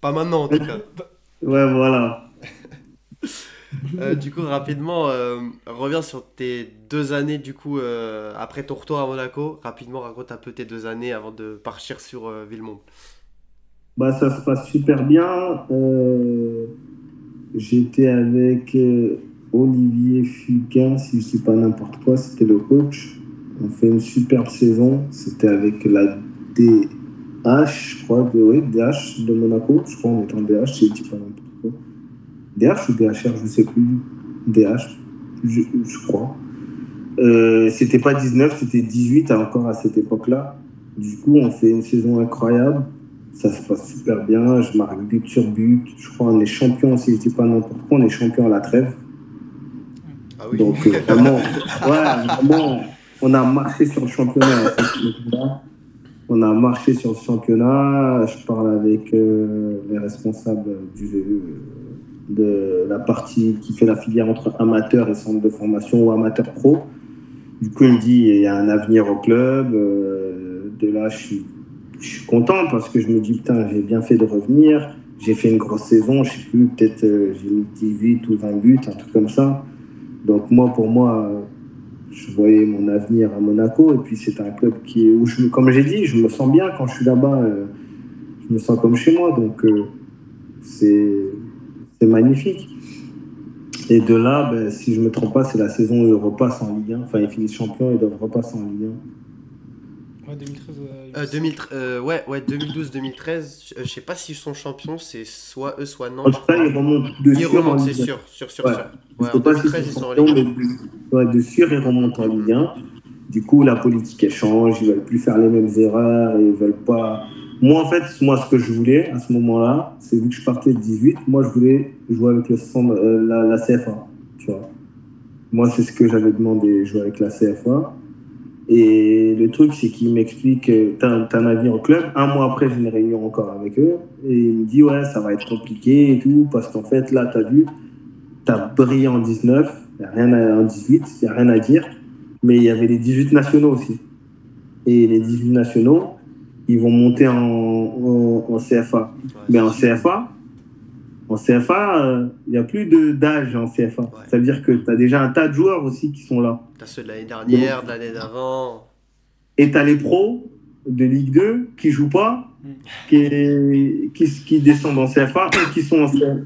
Pas maintenant en tout cas. Ouais, voilà. Du coup, rapidement, reviens sur tes 2 années du coup après ton retour à Monaco. Rapidement, raconte un peu tes 2 années avant de partir sur Villemont. Bah, ça se passe super bien. J'étais avec Olivier Fugain, si je ne dis pas n'importe quoi, c'était le coach. On fait une superbe saison. C'était avec la DH, je crois, oui, DH de Monaco. Je crois qu'on était en DH, si je ne dis pas n'importe quoi. DH ou DHR, je ne sais plus. DH, je crois. C'était pas 19, c'était 18 encore à cette époque-là. Du coup, on fait une saison incroyable. Ça se passe super bien. Je marque but sur but. Je crois qu'on est champion, si je dis pas n'importe quoi, on est champion à la trêve. Ah oui. Donc, vraiment, ouais, vraiment, on a marché sur le championnat. On a marché sur le championnat. Je parle avec les responsables de la partie qui fait la filière entre amateur et centre de formation ou amateur pro. Du coup, il me dit il y a un avenir au club. De là, je suis content parce que je me dis putain, j'ai bien fait de revenir. J'ai fait une grosse saison, je sais plus, peut-être j'ai mis 18 ou 20 buts, un truc comme ça. Donc pour moi, je voyais mon avenir à Monaco et puis c'est un club où comme j'ai dit, je me sens bien quand je suis là-bas. Je me sens comme chez moi, donc c'est magnifique. Et de là, ben, si je ne me trompe pas, c'est la saison où ils repassent en Ligue 1. Enfin, ils finissent champions, ils doivent repasser en Ligue 1. Ouais, 2013. Ouais, 2012-2013. Je sais pas s'ils sont champions, c'est soit eux, soit non. En tout cas, ils remontent de Ils remontent, c'est sûr. Ouais. Ouais, en 2013, ils sont en Ligue 1. Ouais, de sûr, ils remontent en Ligue 1. Du coup, la politique, elle change. Ils ne veulent plus faire les mêmes erreurs. Ils ne veulent pas Moi, en fait, ce que je voulais à ce moment-là, c'est vu que je partais de 18, moi, je voulais jouer avec la CFA, tu vois. Moi, c'est ce que j'avais demandé, jouer avec la CFA. Et le truc, c'est qu'il m'explique, t'as un avis en club. Un mois après, j'ai une réunion encore avec eux. Et il me dit, ouais, ça va être compliqué et tout, parce qu'en fait, là, t'as vu, t'as brillé en 19, en 18, il n'y a rien à dire. Mais il y avait les 18 nationaux aussi. Et les 18 nationaux, ils vont monter en CFA. Ouais, Mais en CFA, il n'y a plus d'âge en CFA. Ouais. Ça veut dire que tu as déjà un tas de joueurs aussi qui sont là. T'as ceux de l'année dernière, de l'année d'avant. Et tu as les pros de Ligue 2 qui ne jouent pas, qui descendent en CFA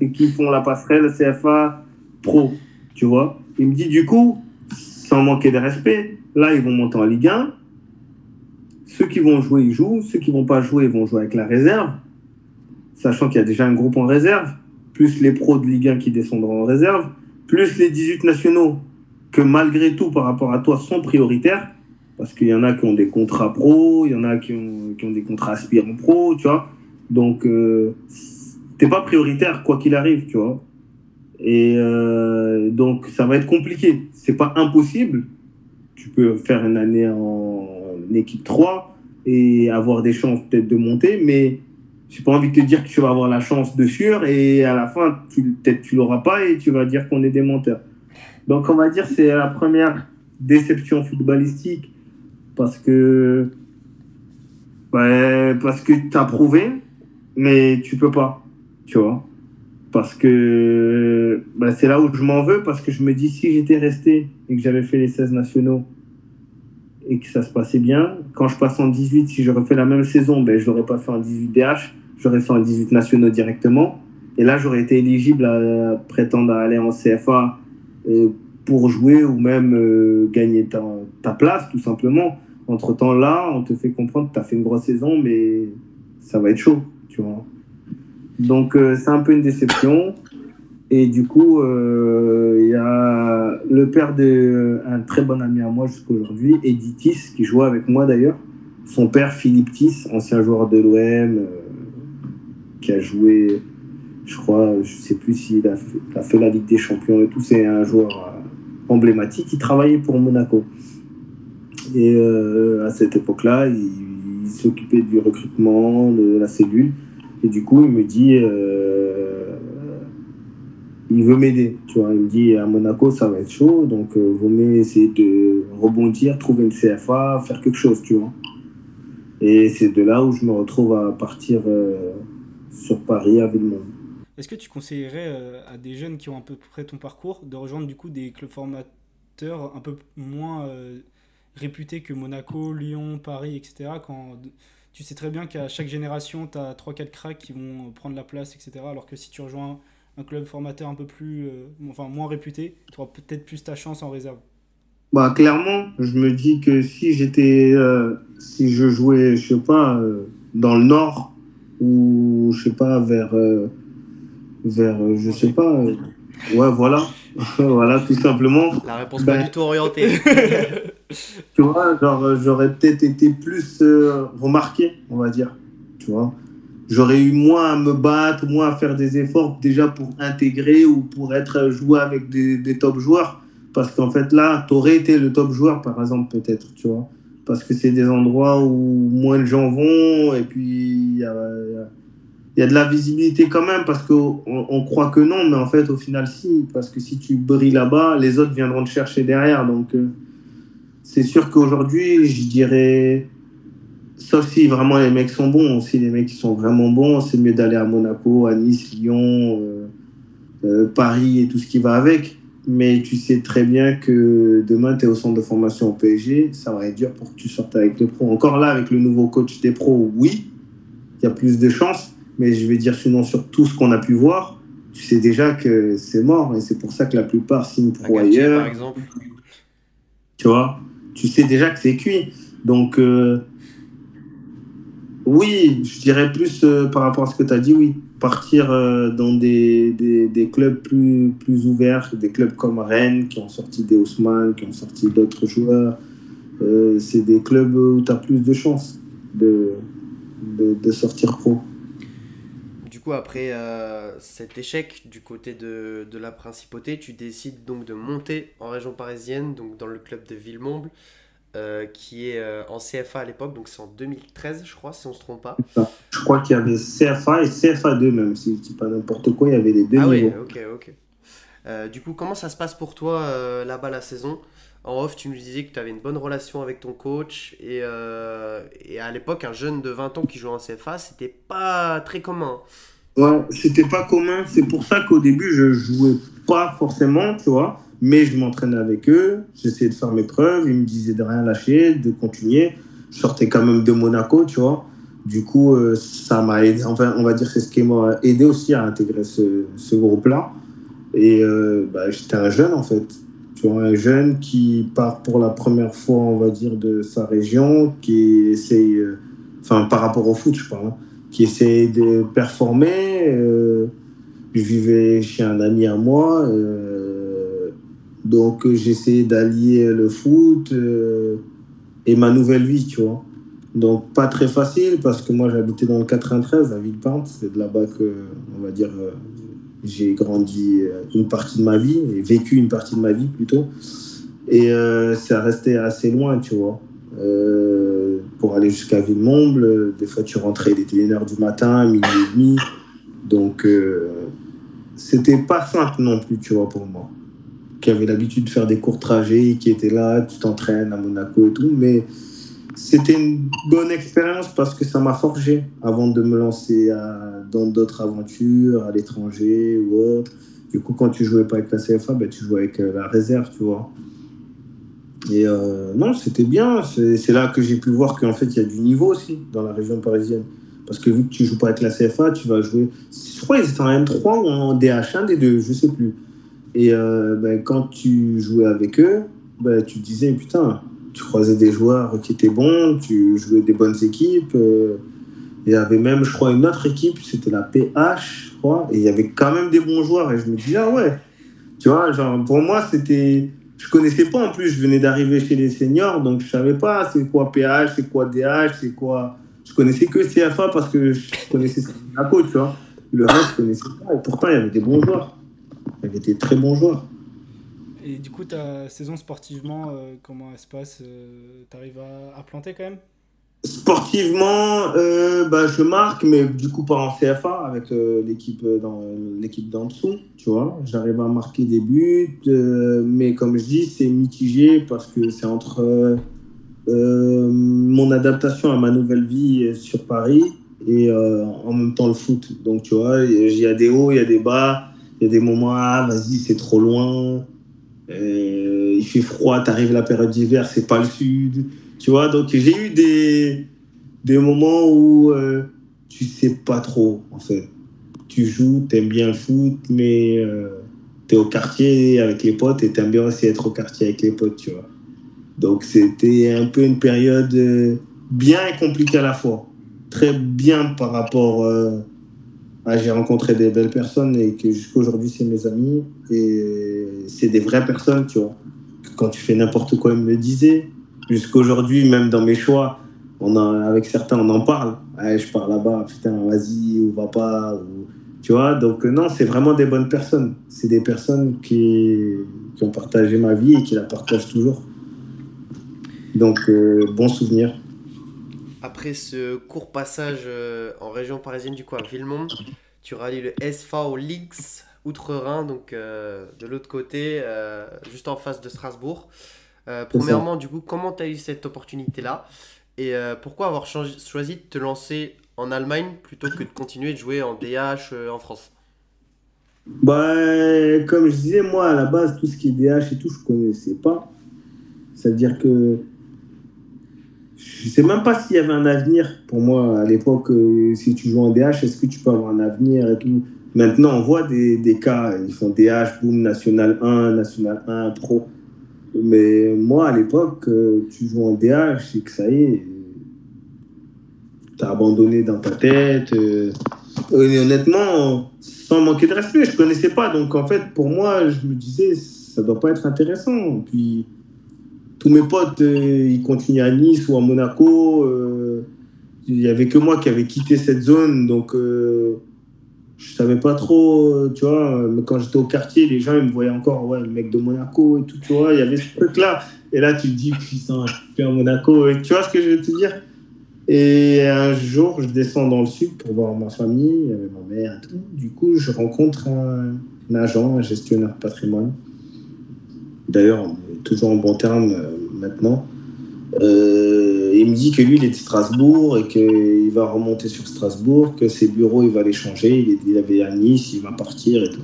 et qui font la passerelle CFA pro. Tu vois. Il me dit du coup, sans manquer de respect, là, ils vont monter en Ligue 1. Ceux qui vont jouer, ils jouent. Ceux qui ne vont pas jouer, ils vont jouer avec la réserve. Sachant qu'il y a déjà un groupe en réserve, plus les pros de Ligue 1 qui descendront en réserve, plus les 18 nationaux, que malgré tout, par rapport à toi, sont prioritaires, parce qu'il y en a qui ont des contrats pro, il y en a qui ont des contrats aspirants pro, tu vois. Donc, t'es pas prioritaire, quoi qu'il arrive, tu vois. Et donc, ça va être compliqué. C'est pas impossible. Tu peux faire une année en équipe 3 et avoir des chances peut-être de monter, mais j'ai pas envie de te dire que tu vas avoir la chance de sûr et à la fin, peut-être tu l'auras pas et tu vas dire qu'on est des menteurs. Donc, on va dire que c'est la première déception footballistique parce que tu as prouvé, mais tu peux pas, tu vois. Parce que c'est là où je m'en veux, parce que je me dis, si j'étais resté et que j'avais fait les 16 nationaux et que ça se passait bien, quand je passe en 18, si j'aurais fait la même saison, je l'aurais pas fait en 18 DH, j'aurais fait en 18 nationaux directement. Et là, j'aurais été éligible à prétendre à aller en CFA pour jouer ou même gagner ta place, tout simplement. Entre-temps, là, on te fait comprendre que tu as fait une grosse saison, mais ça va être chaud, tu vois. Donc, c'est un peu une déception. Et du coup, il y a le père d'un très bon ami à moi jusqu'à aujourd'hui, Eddy Tiss, qui jouait avec moi d'ailleurs. Son père, Philippe Tiss, ancien joueur de l'OM, qui a joué, je crois, je ne sais plus s'il a fait la Ligue des Champions et tout. C'est un joueur emblématique. Il travaillait pour Monaco. Et à cette époque-là, il s'occupait du recrutement, de la cellule. Et du coup, il me dit, il veut m'aider, tu vois. Il me dit, à Monaco, ça va être chaud, donc vaut mieux essayer de rebondir, trouver une CFA, faire quelque chose, tu vois. Et c'est de là où je me retrouve à partir sur Paris, à Villemont. Est-ce que tu conseillerais à des jeunes qui ont à peu près ton parcours de rejoindre du coup des clubs formateurs un peu moins réputés que Monaco, Lyon, Paris, etc. quand tu sais très bien qu'à chaque génération, tu as 3-4 cracks qui vont prendre la place, etc. Alors que si tu rejoins un club formateur un peu plus, moins réputé, tu auras peut-être plus ta chance en réserve. Clairement, je me dis que si je jouais, je sais pas, dans le Nord, ou je sais pas, vers je sais pas, ouais, voilà, voilà, tout simplement. La réponse pas du tout orientée. Tu vois, genre, j'aurais peut-être été plus remarqué, on va dire, tu vois. J'aurais eu moins à me battre, moins à faire des efforts déjà pour intégrer ou pour jouer avec des top joueurs. Parce qu'en fait, là, tu aurais été le top joueur, par exemple, peut-être, tu vois. Parce que c'est des endroits où moins de gens vont et puis il y a de la visibilité quand même parce qu'on croit que non, mais en fait, au final, si. Parce que si tu brilles là-bas, les autres viendront te chercher derrière. Donc, c'est sûr qu'aujourd'hui, je dirais, sauf si vraiment les mecs sont bons, si les mecs qui sont vraiment bons, c'est mieux d'aller à Monaco, à Nice, Lyon, Paris et tout ce qui va avec. Mais tu sais très bien que demain, tu es au centre de formation au PSG, ça va être dur pour que tu sortes avec les pros. Encore là, avec le nouveau coach des pros, oui, il y a plus de chances. Mais je vais dire sinon sur tout ce qu'on a pu voir, tu sais déjà que c'est mort. Et c'est pour ça que la plupart signent pro ailleurs. Par exemple. Tu vois, tu sais déjà que c'est cuit. Donc, oui, je dirais plus par rapport à ce que tu as dit, oui. Partir dans des clubs plus ouverts, des clubs comme Rennes, qui ont sorti des Haussmann, qui ont sorti d'autres joueurs. C'est des clubs où tu as plus de chances de sortir pro. Du coup, après cet échec du côté de la principauté, tu décides donc de monter en région parisienne, donc dans le club de Villemomble, qui est en CFA à l'époque, donc c'est en 2013, je crois, si on ne se trompe pas. Je crois qu'il y avait CFA et CFA2 même, si je dis pas n'importe quoi, il y avait les deux Ah oui, niveaux. ok. Du coup, comment ça se passe pour toi là-bas la saison? En off, tu nous disais que tu avais une bonne relation avec ton coach et à l'époque, un jeune de 20 ans qui jouait en CFA, c'était pas très commun. Ouais, c'était pas commun. C'est pour ça qu'au début, je jouais pas forcément, tu vois. Mais je m'entraînais avec eux. J'essayais de faire mes preuves. Ils me disaient de rien lâcher, de continuer. Je sortais quand même de Monaco, tu vois. Du coup, ça m'a aidé. Enfin, on va dire que c'est ce qui m'a aidé aussi à intégrer ce groupe-là. Et j'étais un jeune, en fait. Tu vois, un jeune qui part pour la première fois, on va dire, de sa région, qui essaye, enfin, par rapport au foot, je parle, hein, qui essaye de performer. Je vivais chez un ami à moi, donc j'essayais d'allier le foot et ma nouvelle vie, tu vois. Donc pas très facile parce que moi j'habitais dans le 93 à Villepinte, c'est de là-bas que, on va dire, j'ai grandi une partie de ma vie et vécu une partie de ma vie plutôt. Et ça restait assez loin, tu vois. Pour aller jusqu'à Villemomble, des fois tu rentrais, il était 1h du matin, minuit et demi. Donc c'était pas simple non plus, tu vois, pour moi. Qui avait l'habitude de faire des courts trajets, qui était là, tu t'entraînes à Monaco et tout. Mais c'était une bonne expérience parce que ça m'a forgé avant de me lancer dans d'autres aventures, à l'étranger ou autre. Du coup, quand tu jouais pas avec la CFA, tu jouais avec la réserve, tu vois. Et non, c'était bien. C'est là que j'ai pu voir qu'en fait, il y a du niveau aussi dans la région parisienne. Parce que vu que tu joues pas avec la CFA, tu vas jouer. Je crois qu'ils étaient en M3 ou en DH1 des deux, je sais plus. Et quand tu jouais avec eux, tu te disais, putain, tu croisais des joueurs qui étaient bons, tu jouais des bonnes équipes. Il y avait même, je crois, une autre équipe, c'était la PH, je crois. Et il y avait quand même des bons joueurs. Et je me disais, ah ouais. Tu vois, genre, pour moi, c'était. Je connaissais pas en plus, je venais d'arriver chez les seniors, donc je savais pas c'est quoi PH, c'est quoi DH, c'est quoi. Je connaissais que CFA parce que je connaissais Monaco, tu vois. Le reste, je connaissais pas. Et pourtant, il y avait des bons joueurs. Il y avait des très bons joueurs. Et du coup, ta saison sportivement, comment elle se passe? T'arrives à planter quand même? Sportivement, je marque, mais du coup pas en CFA avec l'équipe d'en dessous, tu vois. J'arrive à marquer des buts, mais comme je dis, c'est mitigé parce que c'est entre mon adaptation à ma nouvelle vie sur Paris et en même temps le foot. Donc tu vois, il y a des hauts, il y a des bas, il y a des moments, ah vas-y, c'est trop loin, il fait froid, t'arrives la période d'hiver, c'est pas le sud. Tu vois, donc j'ai eu des moments où tu sais pas trop, en fait. Tu joues, t'aimes bien le foot, mais t'es au quartier avec les potes et t'aimes bien aussi être au quartier avec les potes, tu vois. Donc c'était un peu une période bien et compliquée à la fois. Très bien par rapport à j'ai rencontré des belles personnes et que jusqu'à aujourd'hui c'est mes amis et c'est des vraies personnes, tu vois. Quand tu fais n'importe quoi, ils me le disaient. Jusqu'à aujourd'hui, même dans mes choix, avec certains, on en parle. Ouais, je pars là-bas, putain, vas-y, ou va pas. Tu vois, donc non, c'est vraiment des bonnes personnes. C'est des personnes qui ont partagé ma vie et qui la partagent toujours. Donc, bon souvenir. Après ce court passage en région parisienne du coup à Villemont, tu rallies le SV Links Outre-Rhin, donc de l'autre côté, juste en face de Strasbourg. Premièrement, du coup, comment tu as eu cette opportunité-là et pourquoi avoir choisi de te lancer en Allemagne plutôt que de continuer de jouer en DH en France? Comme je disais, moi, à la base, tout ce qui est DH et tout, je connaissais pas. C'est-à-dire que je sais même pas s'il y avait un avenir pour moi à l'époque. Si tu joues en DH, est-ce que tu peux avoir un avenir et tout? Maintenant, on voit des cas, ils font DH, boom, National 1 Pro. Mais moi, à l'époque, tu joues en DH, c'est que ça y est, t'as abandonné dans ta tête. Et honnêtement, sans manquer de respect, je connaissais pas. Donc, en fait, pour moi, je me disais, ça doit pas être intéressant. Puis, tous mes potes, ils continuent à Nice ou à Monaco. il y avait que moi qui avait quitté cette zone, donc je savais pas trop, tu vois. Mais quand j'étais au quartier, les gens ils me voyaient encore, ouais, le mec de Monaco et tout, tu vois. Il y avait ce truc-là. Et là, tu te dis, putain, je suis à Monaco. Et tu vois ce que je veux te dire? Et un jour, je descends dans le sud pour voir ma famille, avec ma mère et tout. Du coup, je rencontre un agent, un gestionnaire de patrimoine. D'ailleurs, on est toujours en bon terme maintenant. Il me dit que lui, il est de Strasbourg et qu'il va remonter sur Strasbourg, que ses bureaux, il va les changer. Il avait à Nice, il va partir et tout.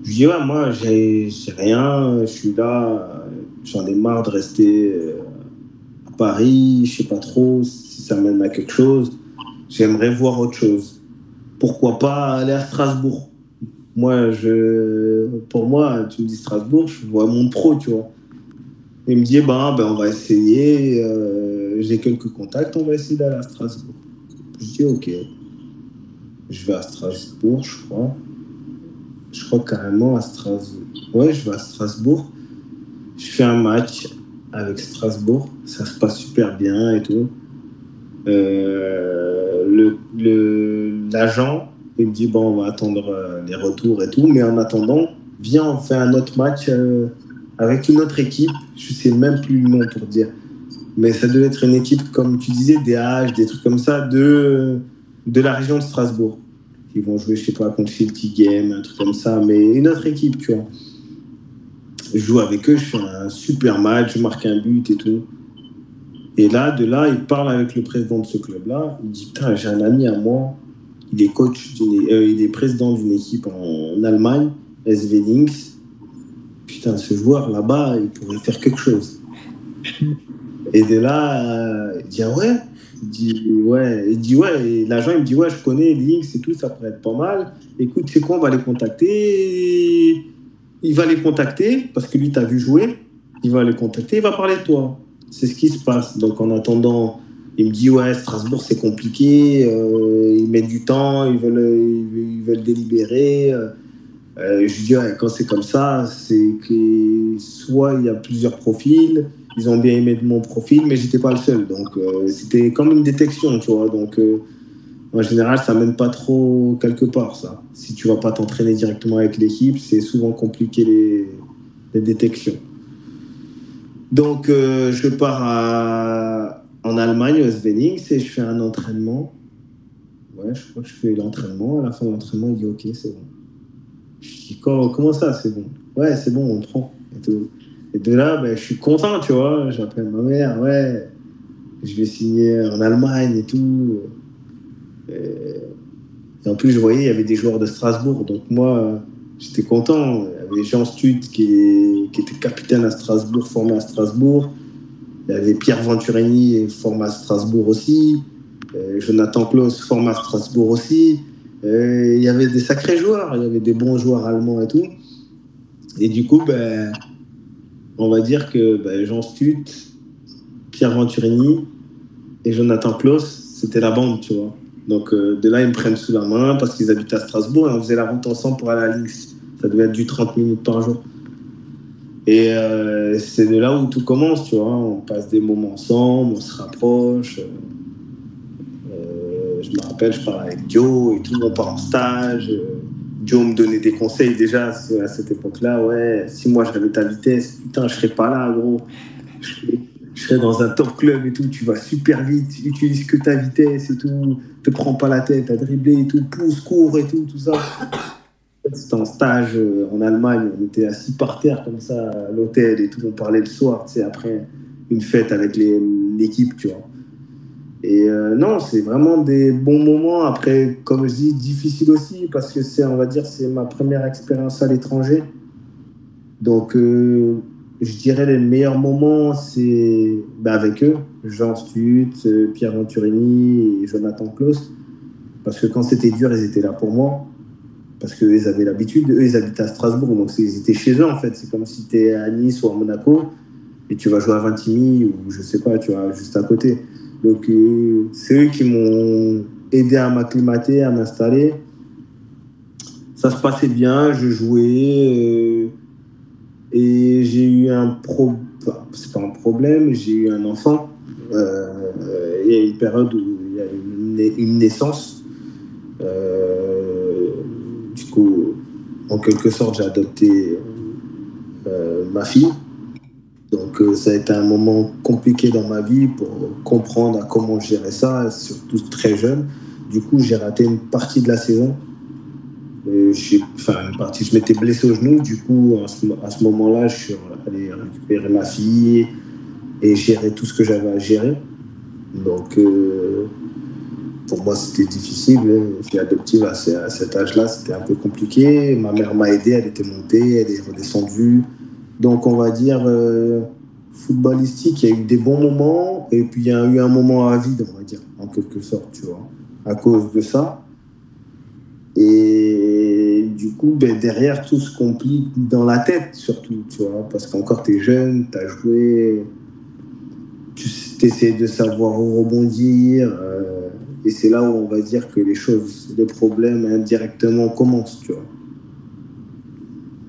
Je lui dis, ouais, moi, j'ai rien, je suis là, j'en ai marre de rester à Paris, je sais pas trop si ça mène à quelque chose. J'aimerais voir autre chose. Pourquoi pas aller à Strasbourg? Moi, pour moi, tu me dis Strasbourg, je vois mon pro, tu vois. Il me dit, on va essayer, j'ai quelques contacts, on va essayer d'aller à Strasbourg. Je dis, ok. Je vais à Strasbourg, je crois. Je crois carrément à Strasbourg. Ouais, je vais à Strasbourg. Je fais un match avec Strasbourg. Ça se passe super bien et tout. L'agent, il me dit, bon, on va attendre les retours et tout. Mais en attendant, viens, on fait un autre match avec une autre équipe. Je sais même plus le nom pour dire. Mais ça devait être une équipe, comme tu disais, des H, des trucs comme ça, de la région de Strasbourg. Ils vont jouer, je sais pas, contre Celtic Game, un truc comme ça, mais une autre équipe, tu vois. Je joue avec eux, je fais un super match, je marque un but et tout. Et là, il parle avec le président de ce club-là. Il dit, putain, j'ai un ami à moi, il est il est président d'une équipe en Allemagne, SV Links. Putain, ce joueur là-bas, il pourrait faire quelque chose. Et de là, il dit, ah ouais? Il dit ouais, et l'agent il me dit ouais, je connais Links et tout, ça pourrait être pas mal. Écoute, c'est quoi, on va les contacter. Il va les contacter parce que lui t'as vu jouer. Il va les contacter, il va parler de toi. C'est ce qui se passe. Donc en attendant, il me dit ouais, Strasbourg c'est compliqué, ils mettent du temps, ils veulent délibérer. Je lui dis ouais, quand c'est comme ça, c'est que soit il y a plusieurs profils. Ils ont bien aimé mon profil, mais j'étais pas le seul. Donc, c'était comme une détection, tu vois. Donc, en général, ça mène pas trop quelque part, ça. Si tu vas pas t'entraîner directement avec l'équipe, c'est souvent compliqué les détections. Donc, je pars en Allemagne, au SV Links, et je fais un entraînement. Ouais, je crois que je fais l'entraînement. À la fin de l'entraînement, il dit ok, c'est bon. Je dis comment ça, c'est bon? Ouais, c'est bon, on prend. Et tout. Et de là, je suis content, tu vois. J'appelle ma mère, ouais, je vais signer en Allemagne et tout. Et en plus, je voyais, il y avait des joueurs de Strasbourg. Donc moi, j'étais content. Il y avait Jean Stut qui était capitaine à Strasbourg, formé à Strasbourg. Il y avait Pierre Venturini, formé à Strasbourg aussi. Jonathan Klaus, formé à Strasbourg aussi. Il y avait des sacrés joueurs. Il y avait des bons joueurs allemands et tout. Et du coup, on va dire que Jean Stut, Pierre Venturini et Jonathan Klaus, c'était la bande, tu vois. Donc de là, ils me prennent sous la main parce qu'ils habitent à Strasbourg et on faisait la route ensemble pour aller à Links. Ça devait être du 30 minutes par jour. Et c'est de là où tout commence, tu vois. On passe des moments ensemble, on se rapproche. Je me rappelle, je parlais avec Joe et tout, on part en stage. Joe me donnait des conseils déjà à cette époque-là. Ouais, si moi j'avais ta vitesse, putain, je serais pas là, gros. Je serais dans un top club et tout, tu vas super vite, utilise que ta vitesse et tout, te prends pas la tête à dribbler et tout, pousse, cours et tout ça. C'était en stage en Allemagne, on était assis par terre comme ça à l'hôtel et tout, on parlait le soir, tu sais, après une fête avec l'équipe, tu vois. Et non, c'est vraiment des bons moments. Après, comme je dis, difficile aussi parce que on va dire, c'est ma première expérience à l'étranger. Donc, je dirais les meilleurs moments, c'est avec eux, Jean Stut, Pierre Venturini et Jonathan Klaus. Parce que quand c'était dur, ils étaient là pour moi. Parce qu'ils avaient l'habitude. Eux, ils habitaient à Strasbourg, donc ils étaient chez eux en fait. C'est comme si tu es à Nice ou à Monaco et tu vas jouer à Vintimille ou je sais pas, tu vois, juste à côté. Donc, c'est eux qui m'ont aidé à m'acclimater, à m'installer. Ça se passait bien, je jouais. Et j'ai eu c'est pas un problème, j'ai eu un enfant. Il y a une période où il y a eu une naissance. Du coup, en quelque sorte, j'ai adopté ma fille. Donc, ça a été un moment compliqué dans ma vie pour comprendre à comment gérer ça, surtout très jeune. Du coup, j'ai raté une partie de la saison. Je m'étais blessé au genou. Du coup, à ce moment-là, je suis allé récupérer ma fille et gérer tout ce que j'avais à gérer. Donc, pour moi, c'était difficile. Une fille adoptive à cet âge-là, c'était un peu compliqué. Ma mère m'a aidé, elle était montée, elle est redescendue. Donc, on va dire, footballistique, il y a eu des bons moments et puis il y a eu un moment à vide, on va dire, en quelque sorte, tu vois, à cause de ça. Et du coup, derrière, tout se complique dans la tête, surtout, tu vois, parce qu'encore, t'es jeune, t'as joué, tu essaies de savoir où rebondir, et c'est là où on va dire que les problèmes indirectement commencent, tu vois.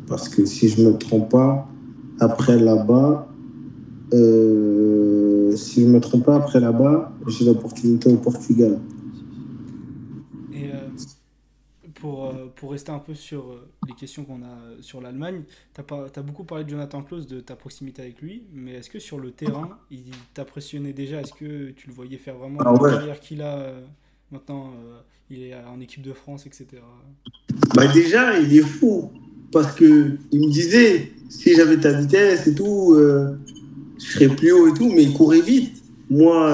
Parce que si je ne me trompe pas, après là-bas, j'ai l'opportunité au Portugal. Et pour rester un peu sur les questions qu'on a sur l'Allemagne, t'as beaucoup parlé de Jonathan Klaus, de ta proximité avec lui, mais est-ce que sur le terrain, il t'impressionnait déjà? Est-ce que tu le voyais faire vraiment Ah la ouais. carrière qu'il a maintenant? Il est en équipe de France, etc. Déjà, il est fou. Parce que il me disait, si j'avais ta vitesse et tout, je serais plus haut et tout, mais il courait vite. Moi,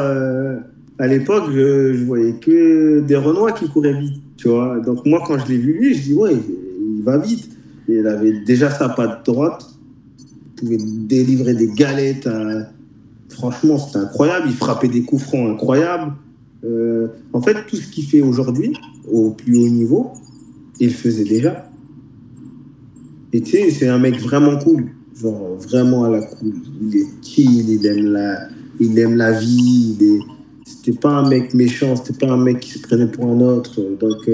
à l'époque, je voyais que des Renois qui couraient vite, tu vois. Donc moi, quand je l'ai vu lui, je dis, ouais, il va vite. Et il avait déjà sa patte droite, il pouvait délivrer des galettes. Franchement, c'était incroyable. Il frappait des coups francs incroyables. En fait, tout ce qu'il fait aujourd'hui, au plus haut niveau, il le faisait déjà. Et tu sais, c'est un mec vraiment cool. Genre, vraiment à la cool. Il est chill, il aime la vie. C'était pas un mec méchant, c'était pas un mec qui se prenait pour un autre. Donc,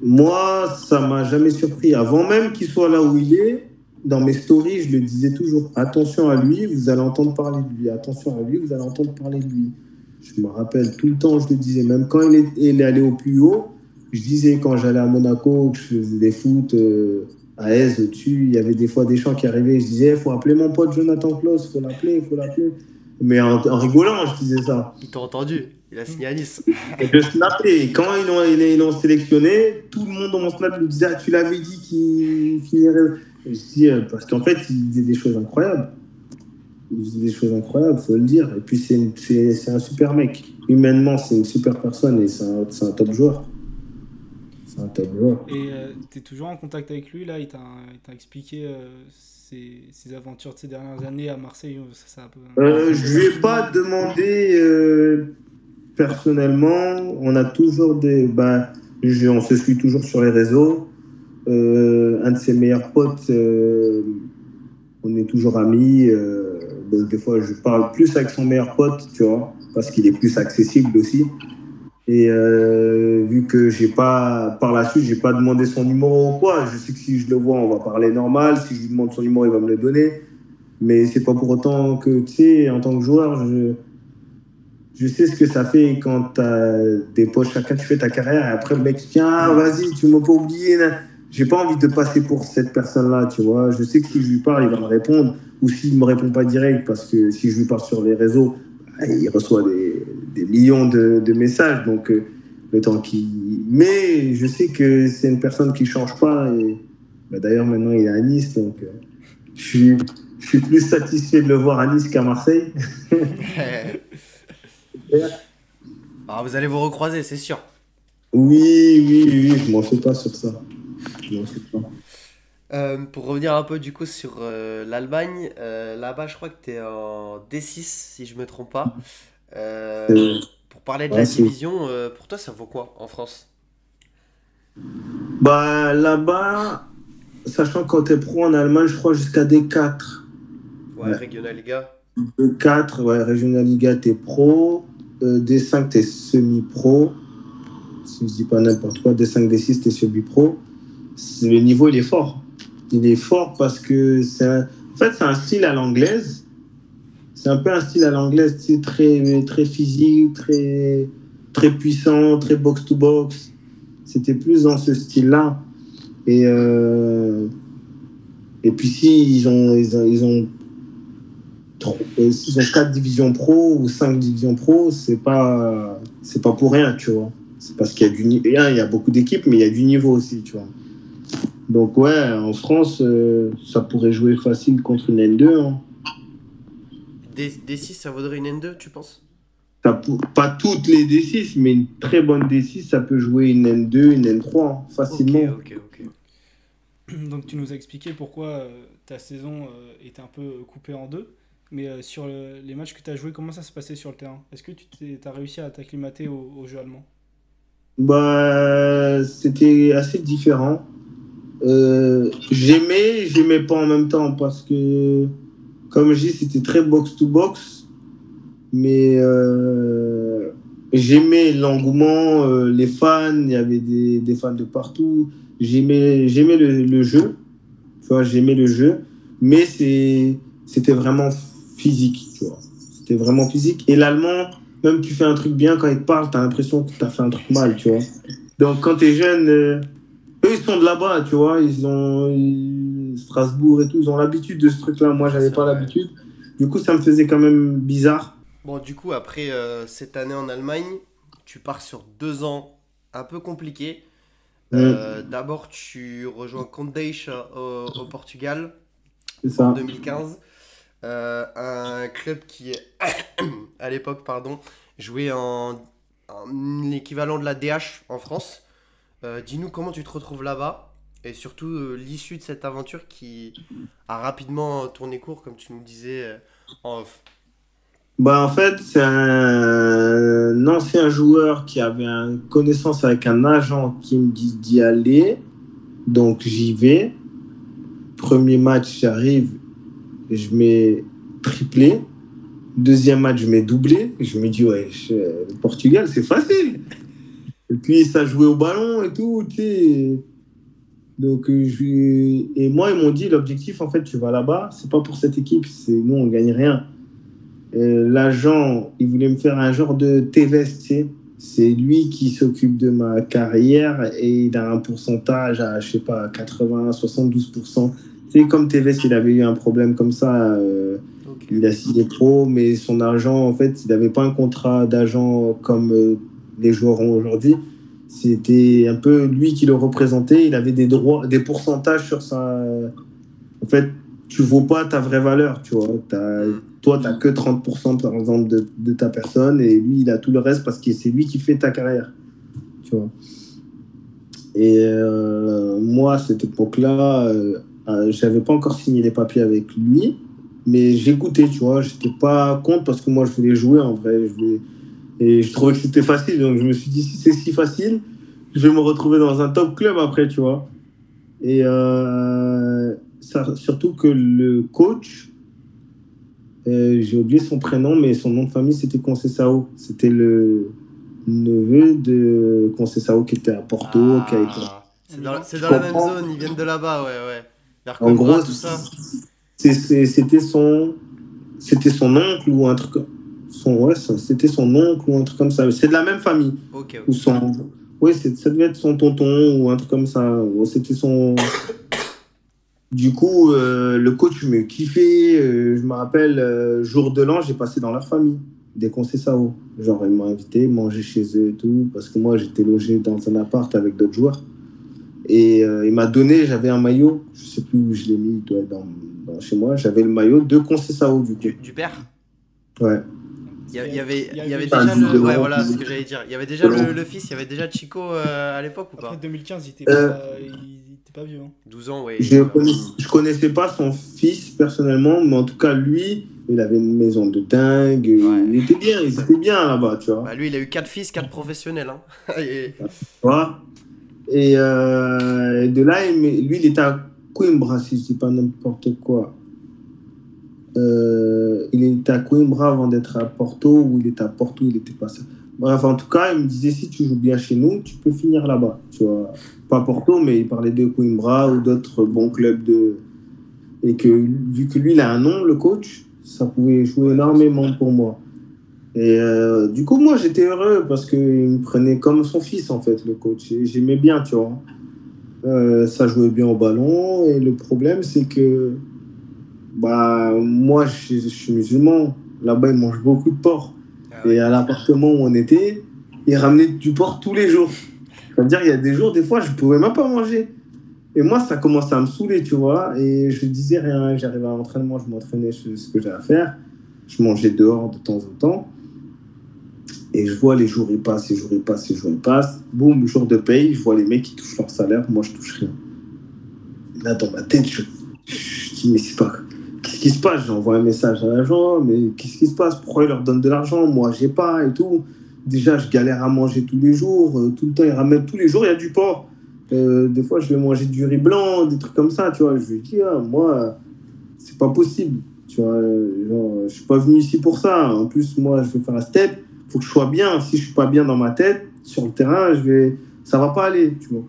moi, ça m'a jamais surpris. Avant même qu'il soit là où il est, dans mes stories, je le disais toujours. Attention à lui, vous allez entendre parler de lui. Attention à lui, vous allez entendre parler de lui. Je me rappelle tout le temps, je le disais. Même quand il est allé au plus haut, je disais quand j'allais à Monaco, que je faisais des foot à Aise, au-dessus, il y avait des fois des gens qui arrivaient. Je disais, il faut appeler mon pote Jonathan Klaus, il faut l'appeler, il faut l'appeler. Mais en rigolant, je disais ça. Ils t'ont entendu, il a signé à Nice. Et je snappais. Et quand ils l'ont sélectionné, tout le monde dans mon snap me disait, ah, tu l'avais dit qu'il finirait. Et je dis, parce qu'en fait, il disait des choses incroyables. Il disait des choses incroyables, il faut le dire. Et puis, c'est un super mec. Humainement, c'est une super personne et c'est un top joueur. C'est un top joueur. Et tu es toujours en contact avec lui, là? Il t'a expliqué ses aventures de ces dernières années à Marseille? Je lui ai pas demandé personnellement. On a toujours on se suit toujours sur les réseaux. Un de ses meilleurs potes, on est toujours amis. Donc des fois, je parle plus avec son meilleur pote, tu vois, parce qu'il est plus accessible aussi. Et vu que par la suite, j'ai pas demandé son numéro ou quoi, je sais que si je le vois, on va parler normal. Si je lui demande son numéro, il va me le donner. Mais c'est pas pour autant que, tu sais, en tant que joueur, je sais ce que ça fait quand tu as des potes, chacun tu fais ta carrière et après le mec tiens, vas-y, tu m'as pas oublié. J'ai pas envie de passer pour cette personne-là, tu vois. Je sais que si je lui parle, il va me répondre, ou s'il me répond pas direct, parce que si je lui parle sur les réseaux, il reçoit des millions de messages, donc le temps qu'il... Mais je sais que c'est une personne qui change pas, et d'ailleurs maintenant il est à Nice, donc je suis plus satisfait de le voir à Nice qu'à Marseille. Alors, vous allez vous recroiser, c'est sûr. Oui, je m'en fais pas sur ça. Je m'en fais pas. Pour revenir un peu du coup sur l'Allemagne, là-bas je crois que tu es en D6 si je me trompe pas. Pour parler de la division, pour toi ça vaut quoi en France? Là-bas, sachant que quand tu es pro en Allemagne, je crois jusqu'à D4. Ouais, Regional Liga. D4, ouais, Regional Liga, t'es pro. D5, t'es semi-pro. Si je dis pas n'importe quoi, D5, D6, t'es semi-pro. Le niveau, il est fort. Il est fort parce que c'est un style à l'anglaise. C'est un peu un style à l'anglaise, c'est très, très physique, très... très puissant, très box-to-box. C'était plus dans ce style-là. Et puis si ils ont 4 divisions pro ou 5 divisions pro, c'est pas pour rien, tu vois. C'est parce qu'il y a il y a beaucoup d'équipes, mais il y a du niveau aussi, tu vois. Donc ouais, en France, ça pourrait jouer facile contre une N2. Hein. D6, ça vaudrait une N2, tu penses? Pas toutes les D6, mais une très bonne D6, ça peut jouer une N2, une N3, hein, facilement. Ok. Donc tu nous as expliqué pourquoi ta saison était un peu coupée en deux. Mais sur les matchs que tu as joués, comment ça se passait sur le terrain? Est-ce que tu as réussi à t'acclimater au jeu allemand? Bah, c'était assez différent. J'aimais pas en même temps parce que, comme je dis, c'était très box-to-box. Mais j'aimais l'engouement, les fans, il y avait des fans de partout. J'aimais le jeu, tu vois, j'aimais le jeu, mais c'était vraiment physique, tu vois. C'était vraiment physique. Et l'allemand, même tu fais un truc bien, quand il te parle, t'as l'impression que t'as fait un truc mal, tu vois. Donc quand t'es jeune, eux ils sont de là-bas, tu vois, Strasbourg et tout, ils ont l'habitude de ce truc-là. Moi, j'avais pas l'habitude. Du coup, ça me faisait quand même bizarre. Bon, du coup, après cette année en Allemagne, tu pars sur 2 ans un peu compliqués. D'abord, tu rejoins Condeixa au Portugal en 2015. Un club qui, à l'époque, jouait en l'équivalent de la DH en France. Dis-nous comment tu te retrouves là-bas et surtout l'issue de cette aventure qui a rapidement tourné court, comme tu nous disais en off. Bah, en fait, c'est un ancien joueur qui avait une connaissance avec un agent qui me dit d'y aller. Donc, j'y vais. Premier match, j'arrive, je mets triplé. Deuxième match, je mets doublé. Je me dis, ouais, le Portugal, c'est facile. Et puis, ça jouait au ballon et tout, tu sais. Donc, et moi, ils m'ont dit, l'objectif, en fait, tu vas là-bas, c'est pas pour cette équipe, nous, on gagne rien. L'agent, il voulait me faire un genre de Tevez, tu sais. C'est lui qui s'occupe de ma carrière et il a un pourcentage à, je sais pas, 80, 72%. Tu sais, comme Tevez, il avait eu un problème comme ça, il a signé pro, mais son argent, en fait, il n'avait pas un contrat d'agent comme les joueurs ont aujourd'hui. C'était un peu lui qui le représentait. Il avait des droits, des pourcentages sur sa. En fait, tu ne vaux pas ta vraie valeur, tu vois. Toi, tu n'as que 30% par exemple de ta personne et lui, il a tout le reste parce que c'est lui qui fait ta carrière, tu vois. Et moi, à cette époque-là, je n'avais pas encore signé les papiers avec lui, mais j'écoutais, tu vois. Je n'étais pas contre parce que moi, je voulais jouer en vrai. Et je trouvais que c'était facile. Donc, je me suis dit, si c'est si facile, je vais me retrouver dans un top club après, tu vois. Et surtout que le coach, j'ai oublié son prénom, mais son nom de famille, c'était Conceição. C'était le neveu de Conceição qui était à Porto. Qui a été... C'est dans la même zone, ils viennent de là-bas, ouais. Vers en gros, tout ça. C'était son oncle ou un truc. C'était son oncle ou un truc comme ça. C'est de la même famille. Ok. Oui, ça devait être son tonton ou un truc comme ça. C'était son. Du coup, le coach me kiffait. Je me rappelle, jour de l'an, j'ai passé dans leur famille, des Conceição. Genre, ils m'ont invité, manger chez eux et tout, parce que moi, j'étais logé dans un appart avec d'autres joueurs. Et il m'a donné, j'avais un maillot, je sais plus où je l'ai mis, il doit être chez moi. J'avais le maillot de Conceição, du coup. Du père? Ouais. Il y avait déjà le. Ouais, voilà, c'est ce que j'allais dire. Il y avait déjà le fils, il y avait déjà Chico à l'époque ou pas? Après 2015, il était pas vieux. Hein. 12 ans, ouais. Je connaissais pas son fils personnellement, mais en tout cas, lui, il avait une maison de dingue. Ouais. Il était bien là-bas, tu vois. Bah, lui, il a eu 4 fils, 4 professionnels. Hein. Voilà. Et de là, lui, il était à Coimbra, si je dis pas n'importe quoi. Il était à Coimbra avant d'être à Porto, ou il était à Porto, il était pas ça. Bref, en tout cas, il me disait, si tu joues bien chez nous, tu peux finir là-bas. Tu vois, pas Porto, mais il parlait de Coimbra ou d'autres bons clubs Et que, vu que lui, il a un nom, le coach, ça pouvait jouer énormément pour moi. Et du coup, moi, j'étais heureux parce qu'il me prenait comme son fils, en fait, le coach. Et j'aimais bien, tu vois. Ça jouait bien au ballon. Et le problème, c'est que bah, moi, je suis musulman. Là-bas, ils mangent beaucoup de porc. Ah Et oui. à l'appartement où on était, ils ramenaient du porc tous les jours. C'est-à-dire, il y a des jours, des fois, je ne pouvais même pas manger. Et moi, ça commençait à me saouler, tu vois. Et je disais rien. J'arrivais à l'entraînement, je m'entraînais, je faisais ce que j'avais à faire. Je mangeais dehors de temps en temps. Et je vois les jours, ils passent, les jours, ils passent, les jours, ils passent. Boum, jour de paye, je vois les mecs qui touchent leur salaire. Moi, je touche rien. Et là, dans ma tête, je dis, mais c'est pas. Qu'est-ce qui se passe? J'envoie un message à l'agent, mais qu'est-ce qui se passe? Pourquoi ils leur donnent de l'argent? Moi, j'ai pas et tout. Déjà, je galère à manger tous les jours. Tout le temps, ils ramènent tous les jours, il y a du porc. Des fois, je vais manger du riz blanc, des trucs comme ça, tu vois. Je lui dis, ah, moi, c'est pas possible. Tu vois, genre, je suis pas venu ici pour ça. En plus, moi, je veux faire un step. Il faut que je sois bien. Si je suis pas bien dans ma tête, sur le terrain, ça va pas aller, tu vois.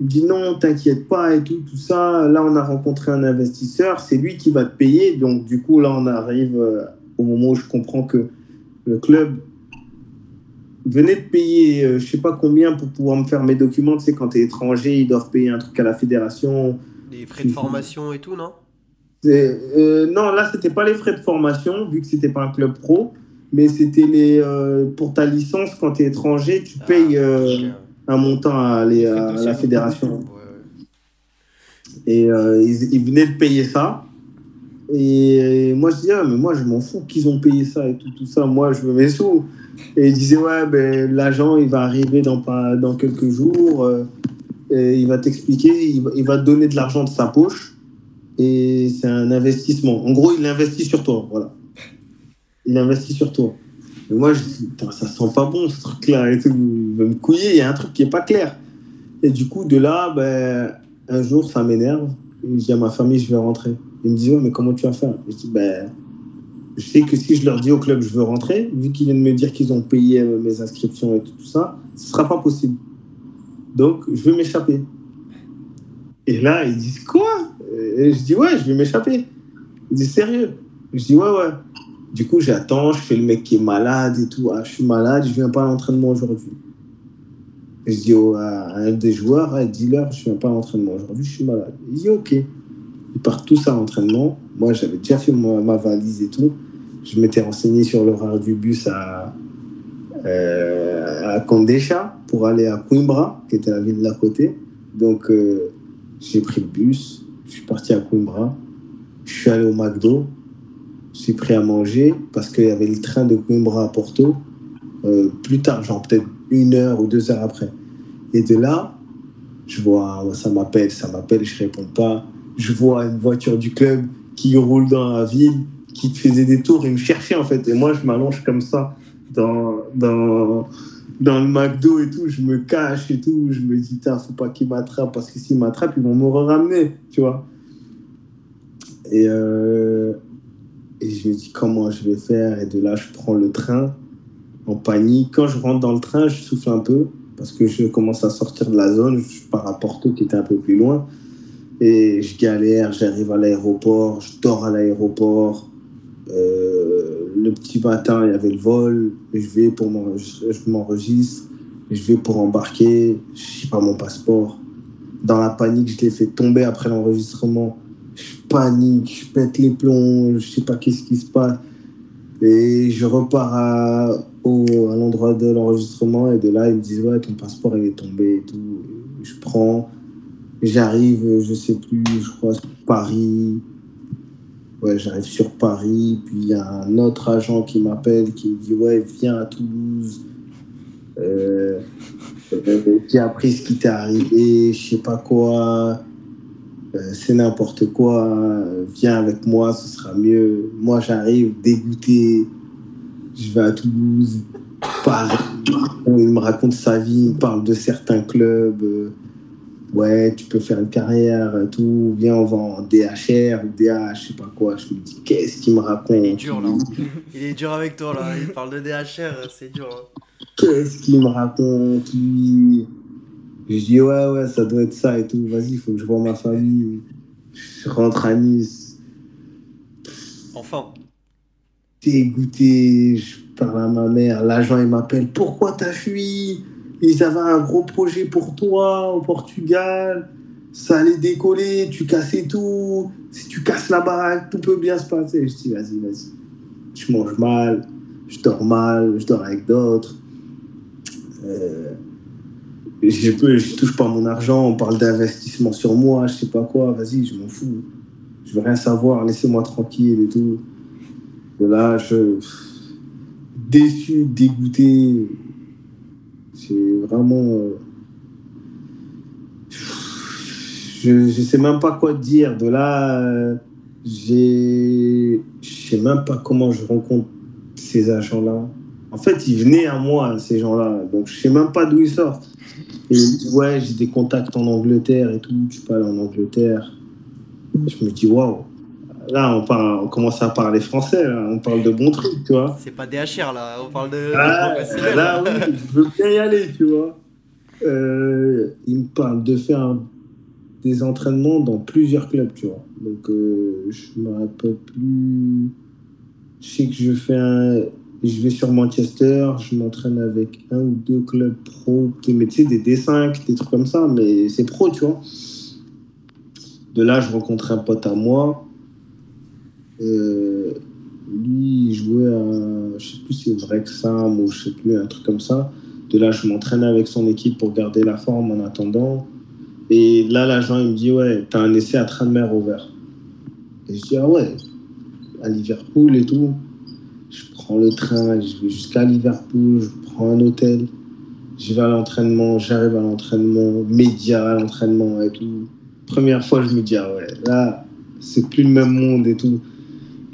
Il me dit non, t'inquiète pas et tout, tout ça. Là, on a rencontré un investisseur, c'est lui qui va te payer. Donc, du coup, là, on arrive au moment où je comprends que le club venait de payer, je sais pas combien pour pouvoir me faire mes documents. Tu sais, quand t'es étranger, ils doivent payer un truc à la fédération. Les frais de formation et tout, non? Non, là, c'était pas les frais de formation, vu que c'était pas un club pro, mais c'était pour ta licence, quand tu es étranger, tu payes Ok. un montant à la fédération. Ouais, ouais. Et ils venaient de payer ça. Et moi, je disais, ah, mais moi, je m'en fous qu'ils ont payé ça et tout, tout ça. Moi, je veux mes sous. Et ils disaient, ouais, ben, l'agent, il va arriver dans quelques jours. Et il va t'expliquer, il va te donner de l'argent de sa poche. Et c'est un investissement. En gros, il investit sur toi. Voilà. Il investit sur toi. Et moi, je dis, putain, ça sent pas bon ce truc-là et tout. Il va me couiller, il y a un truc qui est pas clair. Et du coup, de là, ben, un jour, ça m'énerve. Et je dis à ma famille, je vais rentrer. Ils me disent, ouais, mais comment tu vas faire? Je dis, ben, je sais que si je leur dis au club, je veux rentrer, vu qu'ils viennent me dire qu'ils ont payé mes inscriptions et tout ça, ce sera pas possible. Donc, je vais m'échapper. Et là, ils disent, quoi? Et je dis, ouais, je vais m'échapper. Ils disent, sérieux? Je dis, ouais, ouais. Du coup, j'attends, je fais le mec qui est malade et tout. Ah, je suis malade, je viens pas à l'entraînement aujourd'hui. Et je dis à un des joueurs, ah, dis-leur, je viens pas à l'entraînement aujourd'hui, je suis malade. Il dit, ok. Ils partent tous à l'entraînement. Moi, j'avais déjà fait ma valise et tout. Je m'étais renseigné sur l'horaire du bus à Condécha pour aller à Coimbra, qui était la ville d'à côté. Donc, j'ai pris le bus, je suis parti à Coimbra. Je suis allé au McDo. J'ai pris à manger parce qu'il y avait le train de Coimbra à Porto plus tard, genre peut-être 1 heure ou 2 heures après. Et de là, je vois, ça m'appelle, je réponds pas. Je vois une voiture du club qui roule dans la ville, qui te faisait des tours et me cherchait en fait. Et moi, je m'allonge comme ça dans le McDo et tout. Je me cache et tout. Je me dis, faut pas qu'ils m'attrapent parce que s'ils m'attrapent, ils vont me ramener, tu vois. Et je me dis comment je vais faire. Et de là, je prends le train en panique. Quand je rentre dans le train, je souffle un peu parce que je commence à sortir de la zone. Je pars à Porto qui était un peu plus loin. Et je galère, j'arrive à l'aéroport, je dors à l'aéroport. Le petit matin, il y avait le vol. Je m'enregistre. Je vais pour embarquer. Je n'ai pas mon passeport. Dans la panique, je l'ai fait tomber après l'enregistrement. Je panique, je pète les plombs, je sais pas qu'est-ce qui se passe. Et je repars à l'endroit de l'enregistrement et de là, ils me disent, ouais, ton passeport, il est tombé et tout. Et je prends, j'arrive, je sais plus, je crois, sur Paris. Ouais, j'arrive sur Paris, puis il y a un autre agent qui m'appelle, qui me dit, ouais, viens à Toulouse. J'ai appris ce qui t'est arrivé, je sais pas quoi. C'est n'importe quoi, viens avec moi, ce sera mieux. Moi, j'arrive dégoûté, je vais à Toulouse, pareil. Il me raconte sa vie, il me parle de certains clubs. Ouais, tu peux faire une carrière, tout. Viens, on va en DHR ou DH, je sais pas quoi. Je me dis, qu'est-ce qu'il me raconte? Il est dur là. Il est dur avec toi là. Il parle de DHR, c'est dur. Hein. Qu'est-ce qu'il me raconte, lui? Je dis, ouais, ça doit être ça et tout. Vas-y, il faut que je vois ma famille. Je rentre à Nice. Enfin. dégoûté. Je parle à ma mère. L'agent, il m'appelle. Pourquoi t'as fui? Ils avaient un gros projet pour toi au Portugal. Ça allait décoller. Tu cassais tout. Si tu casses la baraque, tout peut bien se passer. Je dis, vas-y, vas-y. Je mange mal. Je dors mal. Je dors avec d'autres. Je touche pas mon argent. On parle d'investissement sur moi. Je sais pas quoi. Vas-y, je m'en fous. Je veux rien savoir. Laissez-moi tranquille et tout. Et là, déçu, dégoûté. C'est vraiment. Je sais même pas quoi te dire. De là, je sais même pas comment je rencontre ces agents-là. En fait, ils venaient à moi, ces gens-là. Donc, je sais même pas d'où ils sortent. Et ils me disent, ouais, j'ai des contacts en Angleterre et tout. Tu peux aller en Angleterre. Je me dis, waouh. Là, on commence à parler français. Là. On parle de bons trucs, tu vois. C'est pas des HR là, on parle de professionnels. Là, oui, je veux bien y aller, tu vois. Il me parle de faire des entraînements dans plusieurs clubs, tu vois. Donc, je me rappelle plus. Je sais que je vais sur Manchester, je m'entraîne avec un ou deux clubs pro, mais tu sais, des D5, des trucs comme ça, mais c'est pro, tu vois. De là, je rencontre un pote à moi. Lui, il jouait à, je sais plus si c'est Wrexham ou je sais plus, un truc comme ça. De là, je m'entraîne avec son équipe pour garder la forme en attendant. Et là, l'agent, il me dit, ouais, t'as un essai à Tranmere Rovers. Et je dis, ah ouais, à Liverpool et tout. Je prends le train, je vais jusqu'à Liverpool, je prends un hôtel. Je vais à l'entraînement, j'arrive à l'entraînement, média à l'entraînement et tout. Première fois, je me dis, ah ouais, là, c'est plus le même monde et tout.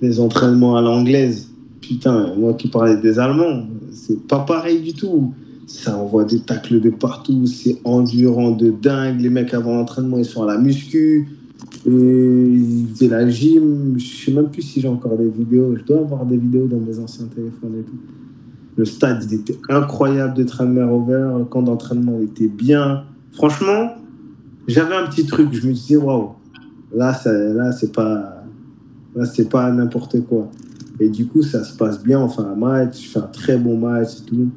Les entraînements à l'anglaise, putain, moi qui parlais des Allemands, c'est pas pareil du tout. Ça envoie des tacles de partout, c'est endurant de dingue. Les mecs avant l'entraînement, ils sont à la muscu, ils faisaient la gym. Je sais même plus si j'ai encore des vidéos. Je dois avoir des vidéos dans mes anciens téléphones et tout. Le stade, il était incroyable de Tranmere Rovers. Le camp d'entraînement, il était bien. Franchement, j'avais un petit truc. Je me disais, waouh, là, c'est pas n'importe quoi. Et du coup, ça se passe bien. On fait un match, je fais un très bon match et tout.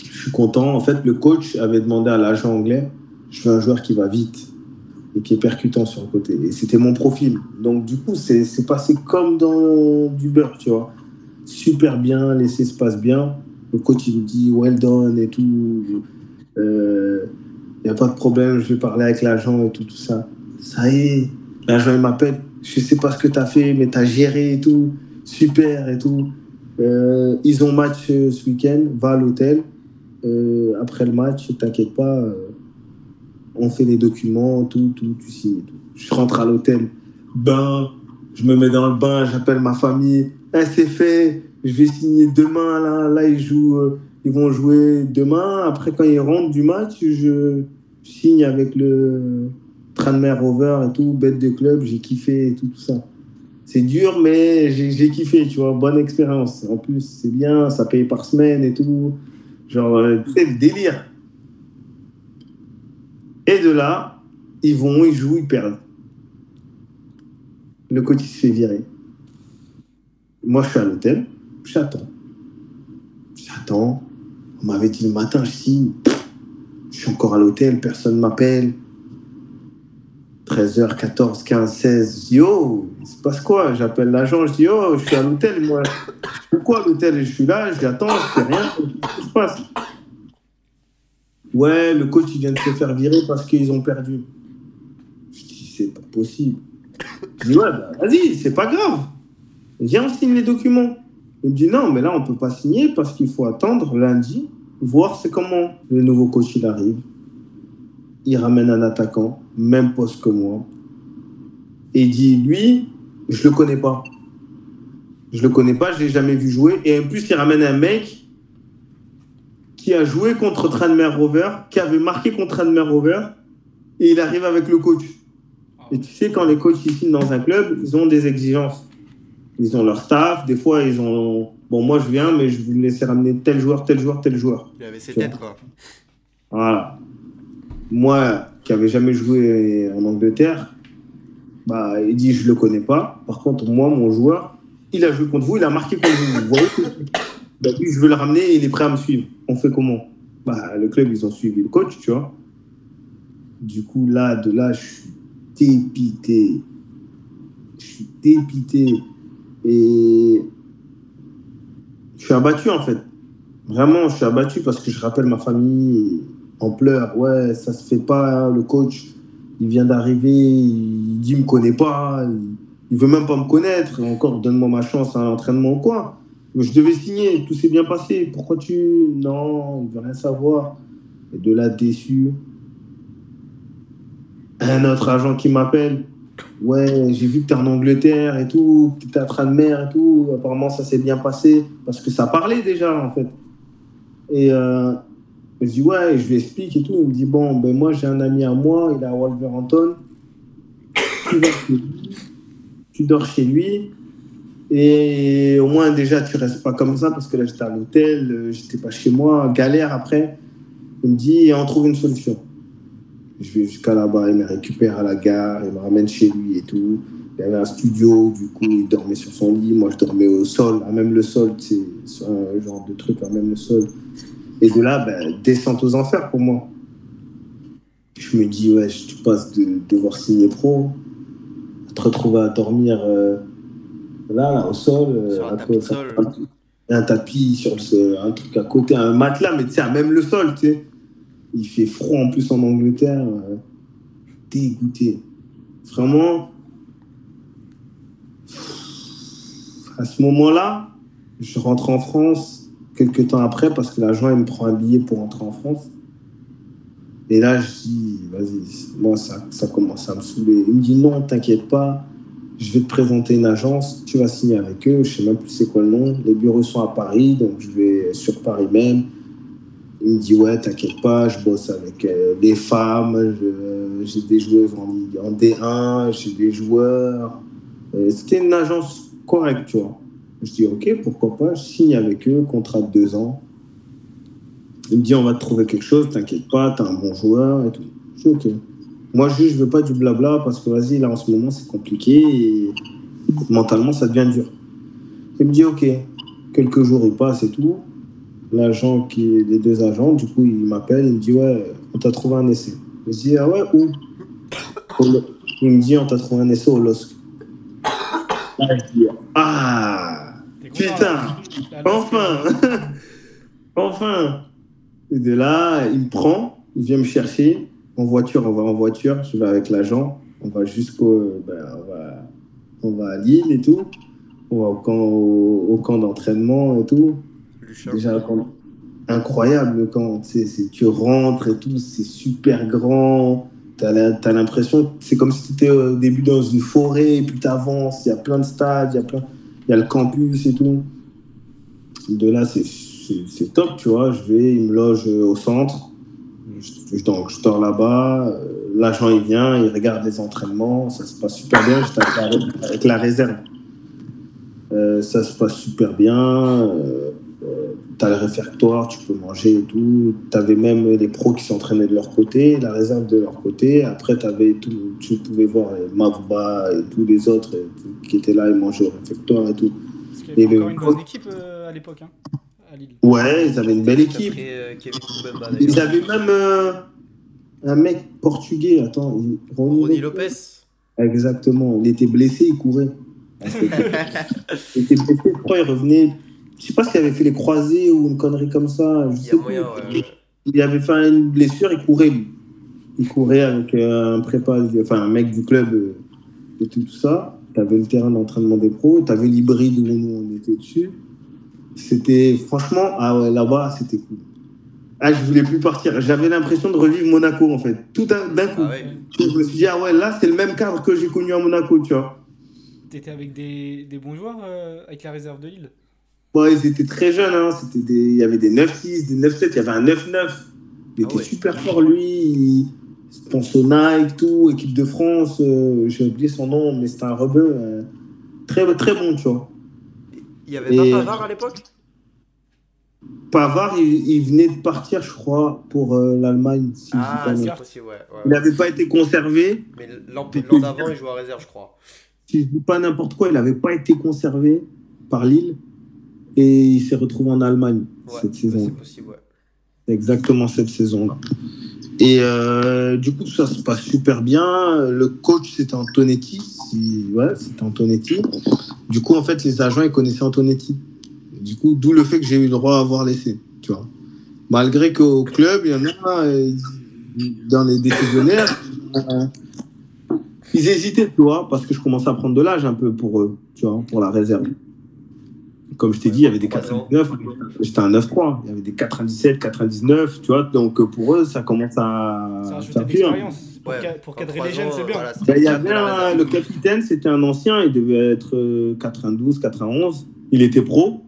Je suis content. En fait, le coach avait demandé à l'agent anglais, je veux un joueur qui va vite et qui est percutant sur le côté. Et c'était mon profil. Donc, du coup, c'est passé comme dans du beurre, tu vois. Super bien, l'essai se passe bien. Le coach, il me dit, well done et tout. Il n'y a pas de problème, je vais parler avec l'agent et tout ça. Ça y est, l'agent, il m'appelle. Je sais pas ce que tu as fait, mais tu as géré et tout. Super et tout. Ils ont match ce week-end, va à l'hôtel. Après le match, t'inquiète pas, on fait les documents, tout, tu signes. Tout. Je rentre à l'hôtel, bain, je me mets dans le bain, j'appelle ma famille. C'est fait, je vais signer demain. Là ils vont jouer demain. Après, quand ils rentrent du match, je signe avec le Tranmere Rovers et tout, bête de club, j'ai kiffé et tout ça. C'est dur, mais j'ai kiffé, tu vois, bonne expérience. En plus, c'est bien, ça paye par semaine et tout. Genre, c'est le délire. Et de là, ils jouent, ils perdent. Le coach, il se fait virer. Moi, je suis à l'hôtel, j'attends. On m'avait dit le matin, je signe. Je suis encore à l'hôtel, personne ne m'appelle. 13h, 14, 15, 16. Je dis, oh, il se passe quoi? J'appelle l'agent, je dis, oh, je suis à l'hôtel, moi. Pourquoi à l'hôtel? Je suis là, j'attends, je fais rien. Qu'est-ce qui se passe? Ouais, le coach, il vient de se faire virer parce qu'ils ont perdu. Je dis, c'est pas possible. Je dis, ouais, bah, vas-y, c'est pas grave. Viens, on signe les documents. Il me dit, non, mais là, on peut pas signer parce qu'il faut attendre lundi, voir c'est comment le nouveau coach, il arrive. Il ramène un attaquant, même poste que moi. Et il dit, lui, je le connais pas. Je l'ai jamais vu jouer. Et en plus, il ramène un mec qui a joué contre Tranmere Rovers, qui avait marqué contre Tranmere Rovers, et il arrive avec le coach. Et tu sais, quand les coachs ils signent dans un club, ils ont des exigences. Ils ont leur staff, des fois ils ont... Bon, moi je viens, mais je vais me laisser ramener tel joueur. Il avait ses têtes, quoi. Voilà. Moi, qui n'avais jamais joué en Angleterre, bah, il dit je le connais pas. Par contre, moi, mon joueur, il a joué contre vous, il a marqué contre vous. Vous voyez que bah, lui, je veux le ramener, il est prêt à me suivre. On fait comment? Bah, le club, ils ont suivi le coach, tu vois. Du coup, là, de là, je suis dépité. Je suis dépité. Et je suis abattu, en fait. Vraiment, je suis abattu parce que je rappelle ma famille en pleurs. Ouais, ça se fait pas, le coach, il vient d'arriver, il dit, il me connaît pas, il veut même pas me connaître. Et encore, donne-moi ma chance à un entraînement ou quoi. Je devais signer, tout s'est bien passé. Pourquoi tu... Non, il veut rien savoir. Et de là, déçu. Un autre agent qui m'appelle. Ouais, j'ai vu que t'es en Angleterre et tout, que t'es à train de mer et tout. Apparemment, ça s'est bien passé. Parce que ça parlait déjà, en fait. Et je dis, ouais, je lui explique et tout. Il me dit, bon, ben moi, j'ai un ami à moi, il est à Wolverhampton. Tu dors chez lui. Et au moins, déjà, tu restes pas comme ça, parce que là, j'étais à l'hôtel, j'étais pas chez moi, galère après. Il me dit, on trouve une solution. Je vais jusqu'à là-bas, il me récupère à la gare, il me ramène chez lui et tout. Il y avait un studio, du coup, il dormait sur son lit. Moi, je dormais au sol, à même le sol, tu sais, sur un genre de truc, à même le sol. Et de là, ben, descente aux enfers pour moi. Je me dis, ouais, tu passes de devoir signer pro, à te retrouver à dormir là, au sol, Sur un tapis de sol. un tapis, sur un truc à côté, un matelas, mais tu sais, à même le sol, tu sais. Il fait froid en plus en Angleterre. Dégoûté. Vraiment, à ce moment-là, je rentre en France quelques temps après parce que l'agent il me prend un billet pour rentrer en France. Et là, je dis, vas-y, moi, ça commence à me saouler. Il me dit, non, t'inquiète pas, je vais te présenter une agence, tu vas signer avec eux, je sais même plus c'est quoi le nom. Les bureaux sont à Paris, donc je vais sur Paris même. Il me dit, ouais, t'inquiète pas, je bosse avec les femmes, j'ai des joueuses en D1, j'ai des joueurs. C'était une agence correcte, tu vois. Je dis, ok, pourquoi pas, je signe avec eux, contrat de 2 ans. Il me dit, on va te trouver quelque chose, t'inquiète pas, t'es un bon joueur et tout. Je dis, ok. Moi, je veux pas du blabla parce que, vas-y, là, en ce moment, c'est compliqué et mentalement, ça devient dur. Il me dit, ok, quelques jours, il passe et tout. L'agent, les 2 agents, du coup, il m'appelle, il me dit, ouais, on t'a trouvé un essai. Je dis, ah ouais, où? Il me dit, on t'a trouvé un essai au LOSC. Là, je dis, ah, putain, enfin, enfin. Et de là, il me prend, il vient me chercher en voiture, on va en voiture, je vais avec l'agent, on va on va à Lille et tout, on va au camp d'entraînement et tout. Déjà, incroyable le camp, tu rentres et tout, c'est super grand, t'as l'impression, c'est comme si tu étais au début dans une forêt, et puis t'avances, il y a plein de stades, il y a le campus et tout. De là, c'est top, tu vois, il me loge au centre, je dors là-bas, l'agent il vient, il regarde les entraînements, ça se passe super bien, j'étais avec la réserve. Ça se passe super bien, t'as le réfectoire, tu peux manger et tout. T'avais même les pros qui s'entraînaient de leur côté, la réserve de leur côté. Après, tu pouvais voir les Mavba et tous les autres qui étaient là et mangeaient au réfectoire et tout. Parce qu'il y avait encore une bonne équipe à l'époque, hein, à Lille. Ouais, ils avaient une belle équipe. Ils avaient même un mec portugais, attends. Rony Lopez. Exactement, il était blessé, il courait. Il était blessé, je crois, il revenait. Je sais pas s'il avait fait les croisés ou une connerie comme ça. Il y a moyen, ouais. Il avait fait une blessure, il courait, lui. Il courait avec un un mec du club et tout ça. T'avais le terrain d'entraînement des pros, t'avais l'hybride où nous on était dessus. C'était, franchement, ah ouais, là-bas, c'était cool. Ah, je voulais plus partir. J'avais l'impression de revivre Monaco, en fait. Tout d'un coup. Ah ouais. Je me suis dit, ah ouais, là, c'est le même cadre que j'ai connu à Monaco, tu vois. T'étais avec des bons joueurs avec la réserve de Lille? Ouais, ils étaient très jeunes. Hein. Il y avait des 9-6, des 9-7, il y avait un 9-9. Il était super fort, lui. Il pense au Nike, tout, équipe de France. J'ai oublié son nom, mais c'était un rebeu. Très, très bon, tu vois. Il n'y avait pas Pavard à l'époque? Pavard, il venait de partir, je crois, pour l'Allemagne. Si c'est possible, ouais. Il n'avait pas été conservé. Mais l'an d'avant, il jouait à réserve, je crois. Si je dis pas n'importe quoi, il n'avait pas été conservé. par Lille et il s'est retrouvé en Allemagne cette saison. C'est possible, ouais. Exactement cette saison-là. Et du coup, ça se passe super bien. Le coach, c'était Antonetti. C'était Antonetti. Du coup, en fait, les agents, ils connaissaient Antonetti. Du coup, d'où le fait que j'ai eu le droit à avoir laissé, tu vois. Malgré qu'au club, il y en a, dans les décisionnaires, ils hésitaient, tu vois, parce que je commençais à prendre de l'âge un peu pour eux, tu vois, pour la réserve. Comme je t'ai dit, il y avait des 99, j'étais un 9-3, il y avait des 97, 99, tu vois, donc pour eux, ça commence à Ça rajoute faire de plus. l'expérience. Pour cadrer les jeunes, c'est bien. Voilà, Il y avait le capitaine, c'était un ancien, il devait être 92, 91. Il était pro,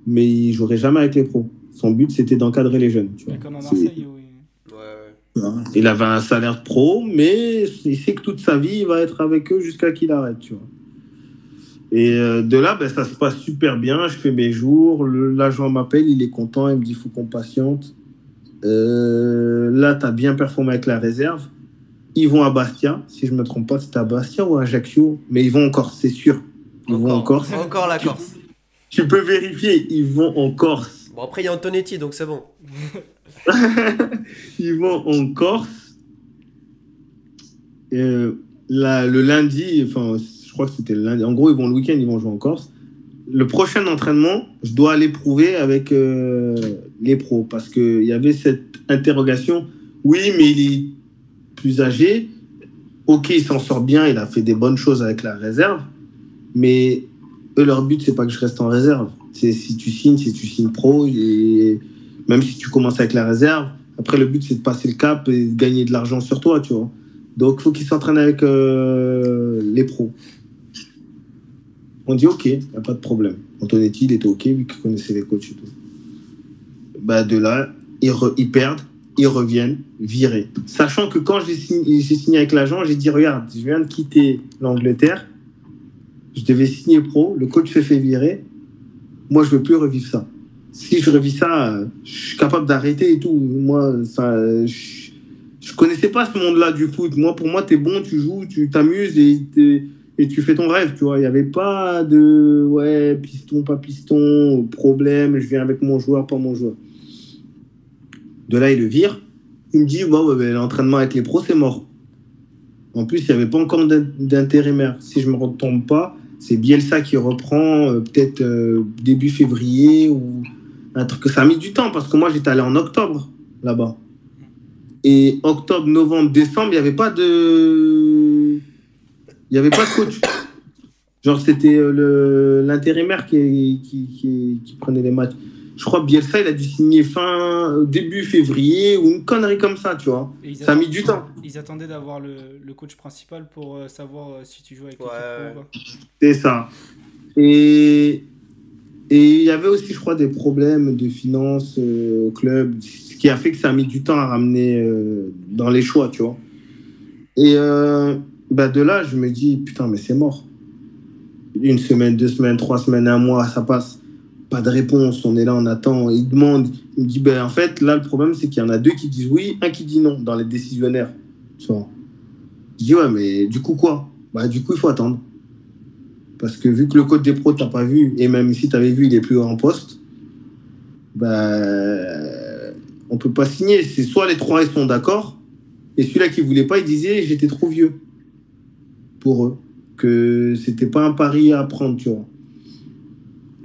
mais il jouerait jamais avec les pros. Son but, c'était d'encadrer les jeunes. Tu vois. Comme à Marseille, oui. Il avait un salaire pro, mais il sait que toute sa vie, il va être avec eux jusqu'à qu'il arrête. Tu vois. Et de là, ben, ça se passe super bien. Je fais mes jours. L'agent m'appelle, il est content. Il me dit il faut qu'on patiente. Là, tu as bien performé avec la réserve. Ils vont à Bastia. Si je ne me trompe pas, c'était à Bastia ou à Ajaccio. Mais ils vont en Corse, c'est sûr. Ils vont en Corse. Encore la Corse. Tu peux vérifier. Ils vont en Corse. Bon, après, il y a Antonetti, donc c'est bon. Ils vont en Corse. Le lundi, enfin, je crois que c'était le lundi. En gros, ils vont le week-end, ils vont jouer en Corse. Le prochain entraînement, je dois aller prouver avec les pros parce qu'il y avait cette interrogation. Oui, mais il est plus âgé. Ok, il s'en sort bien, il a fait des bonnes choses avec la réserve. Mais eux, leur but, c'est pas que je reste en réserve. C'est si tu signes pro. Et même si tu commences avec la réserve, après, le but, c'est de passer le cap et de gagner de l'argent sur toi, tu vois. Donc, il faut qu'ils s'entraînent avec les pros. On dit OK, il n'y a pas de problème. Antonetti, il était OK, vu qu'il connaissait les coachs et tout. Bah, de là, ils perdent, ils reviennent, virés. Sachant que quand j'ai signé avec l'agent, j'ai dit regarde, je viens de quitter l'Angleterre, je devais signer pro, le coach se fait virer, moi, je ne veux plus revivre ça. Si je revis ça, je suis capable d'arrêter et tout. Moi, je connaissais pas ce monde-là du foot. Moi, pour moi, tu es bon, tu joues, tu t'amuses et tu fais ton rêve, tu vois. Il n'y avait pas de ouais, piston, pas piston, problème, je viens avec mon joueur, pas mon joueur. De là, il le vire. Il me dit bon, bah, l'entraînement avec les pros, c'est mort. En plus, il n'y avait pas encore d'intérimaire. Si je ne me retombe pas, c'est Bielsa qui reprend peut-être début février ou un truc que ça a mis du temps parce que moi, j'étais allé en octobre là-bas. Et octobre, novembre, décembre, il n'y avait pas de coach. Genre, c'était l'intérimaire qui prenait les matchs. Je crois que Bielsa, il a dû signer début février ou une connerie comme ça, tu vois. Ça a mis du temps. Ils attendaient d'avoir le coach principal pour savoir si tu jouais avec l'équipe pro ou pas. C'est ça. Et il y avait aussi, je crois, des problèmes de finances au club, ce qui a fait que ça a mis du temps à ramener dans les choix, tu vois. Et de là, je me dis, putain, mais c'est mort. 1 semaine, 2 semaines, 3 semaines, 1 mois, ça passe. Pas de réponse, on est là, on attend. Il demande, il me dit, en fait, là, le problème, c'est qu'il y en a 2 qui disent oui, 1 qui dit non dans les décisionnaires. Tu vois. Je dis, ouais, mais du coup, quoi? Du coup, il faut attendre. Parce que vu que le code des pros, tu n'as pas vu, et même si tu avais vu, il est plus en poste, on ne peut pas signer. C'est soit les 3 ils sont d'accord, et celui-là qui ne voulait pas, il disait j'étais trop vieux pour eux, que c'était pas un pari à prendre, tu vois.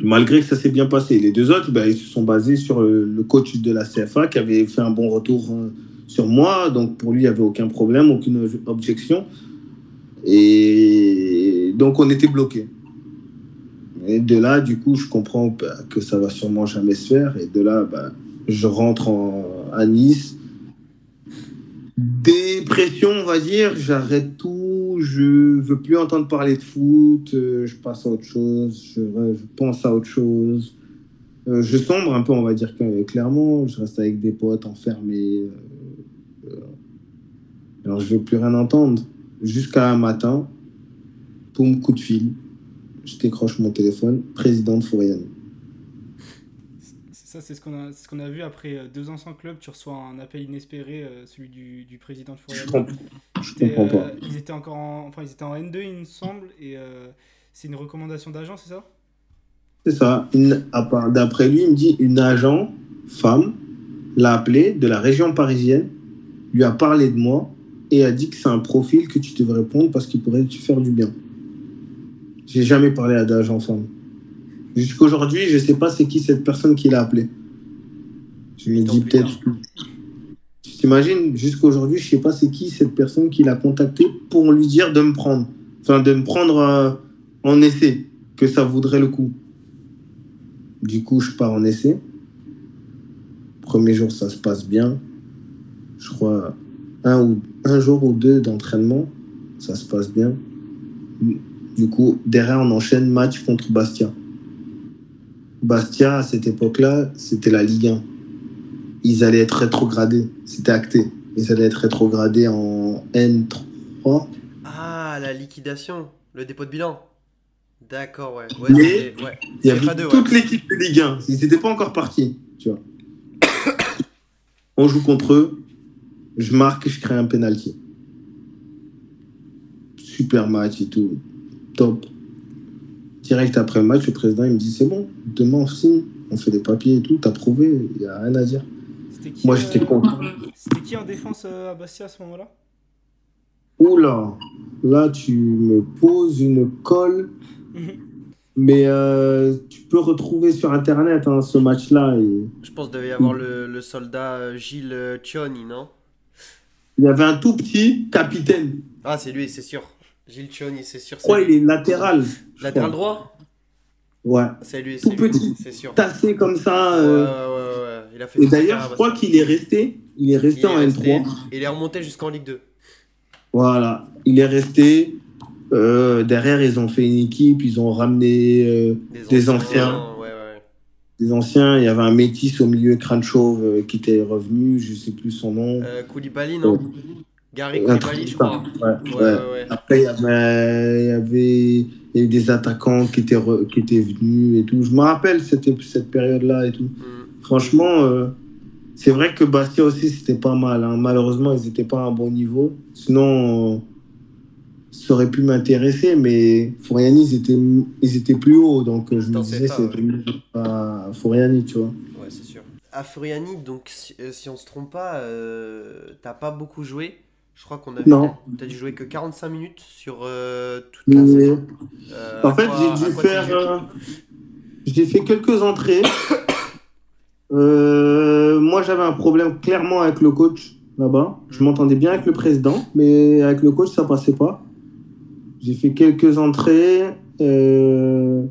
Malgré que ça s'est bien passé. Les 2 autres, ils se sont basés sur le coach de la CFA qui avait fait un bon retour sur moi, donc pour lui, il n'y avait aucun problème, aucune objection. Et donc, on était bloqués. Et de là, du coup, je comprends que ça va sûrement jamais se faire. Et de là, je rentre à Nice. Dépression, on va dire. J'arrête tout. Je veux plus entendre parler de foot. Je passe à autre chose. Je pense à autre chose. Je sombre un peu, on va dire clairement. Je reste avec des potes enfermés. Alors, je veux plus rien entendre. Jusqu'à un matin, poum, coup de fil. Je décroche mon téléphone, président de Fouriane. Ça, c'est ce qu'on a vu après 2 ans sans club. Tu reçois un appel inespéré, celui du président de Fouriane. Je comprends pas. Ils étaient encore ils étaient en N2, il me semble, et c'est une recommandation d'agent, c'est ça? C'est ça. D'après lui, il me dit une agent, femme, l'a appelé de la région parisienne, lui a parlé de moi et a dit que c'est un profil que tu devrais prendre parce qu'il pourrait te faire du bien. J'ai jamais parlé à d'agent femme. Jusqu'aujourd'hui, je sais pas c'est qui cette personne qui l'a appelé. Je me dis peut-être. Tu t'imagines, jusqu'aujourd'hui, je sais pas c'est qui cette personne qui l'a contacté pour lui dire de me prendre. Enfin, de me prendre en essai, que ça vaudrait le coup. Du coup, je pars en essai. Premier jour, ça se passe bien. Je crois un jour ou deux d'entraînement, ça se passe bien. Du coup, derrière, on enchaîne match contre Bastia. Bastia, à cette époque-là, c'était la Ligue 1. Ils allaient être rétrogradés. C'était acté. Ils allaient être rétrogradés en N3. Ah, la liquidation, le dépôt de bilan. D'accord, ouais. Mais ouais. il y avait CFA2, toute ouais. l'équipe de Ligue 1. Ils n'étaient pas encore partis. Tu vois. On joue contre eux. Je marque, je crée un penalty. Super match et tout. Top. Direct après le match, le président il me dit c'est bon, demain on signe, on fait des papiers et tout, t'as prouvé, il n'y a rien à dire. Moi j'étais content. C'était qui en défense à Bastia à ce moment-là? Oula, là tu me poses une colle, mais tu peux retrouver sur internet ce match-là. Je pense qu'il devait y avoir le soldat Gilles Cioni, non? Il y avait un tout petit capitaine. Ah, c'est lui, c'est sûr. Gilles Cioni, c'est sûr. Je crois qu'il est latéral. Latéral droit? Ouais. C'est lui, tout petit, c'est sûr. Tassé comme ça. Ouais. Il a fait et d'ailleurs, je crois qu'il est resté. Il est resté en N3. Il est remonté jusqu'en Ligue 2. Voilà. Il est resté. Derrière, ils ont fait une équipe. Ils ont ramené des anciens. Ouais. Des anciens. Il y avait un métis au milieu, crâne chauve, qui était revenu. Je sais plus son nom. Koulibaly, non? Gary Koulibaly, je crois. Ouais. Après, il y avait des attaquants qui étaient venus et tout. Je me rappelle cette période-là et tout. Franchement, c'est vrai que Bastia aussi, c'était pas mal. Hein. Malheureusement, ils n'étaient pas à un bon niveau. Sinon, ça aurait pu m'intéresser, mais Furiani, ils étaient plus hauts. Donc, je me disais, c'était pas Furiani, tu vois. Ouais, c'est sûr. À Furiani, donc, si on se trompe pas, t'as pas beaucoup joué. Je crois qu'on a t'as dû jouer que 45 minutes sur toute la saison. En fait, j'ai fait quelques entrées. Moi, j'avais un problème clairement avec le coach là-bas. Je m'entendais bien avec le président, mais avec le coach, ça passait pas. J'ai fait quelques entrées. Je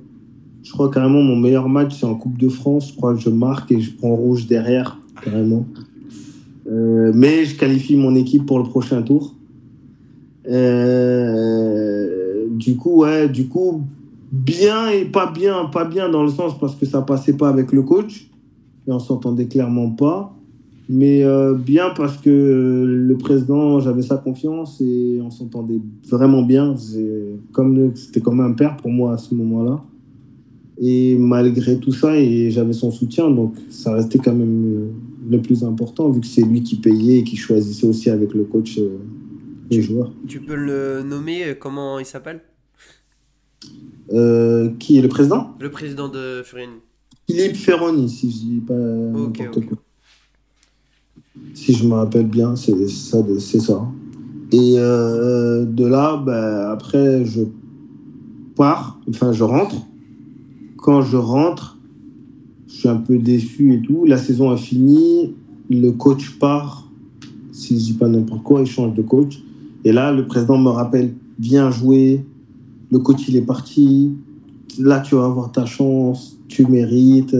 crois carrément mon meilleur match, c'est en Coupe de France. Je crois que je marque et je prends rouge derrière, carrément. Mais je qualifie mon équipe pour le prochain tour. Du coup, bien et pas bien dans le sens parce que ça passait pas avec le coach et on s'entendait clairement pas. Mais bien parce que le président, j'avais sa confiance et on s'entendait vraiment bien. C'était comme un père pour moi à ce moment-là. Et malgré tout ça, j'avais son soutien, donc ça restait quand même le plus important, vu que c'est lui qui payait et qui choisissait aussi avec le coach les joueurs. Tu peux le nommer, comment il s'appelle? Qui est le président? Le président de Furiani. Philippe Ferroni, si je dis pas n'importe quoi. Si je me rappelle bien, c'est ça. Et de là, après, je rentre. Quand je rentre, je suis un peu déçu et tout. La saison a fini, le coach part, si je dis pas n'importe quoi, il change de coach. Et là, le président me rappelle, viens jouer, le coach il est parti, là tu vas avoir ta chance, tu mérites,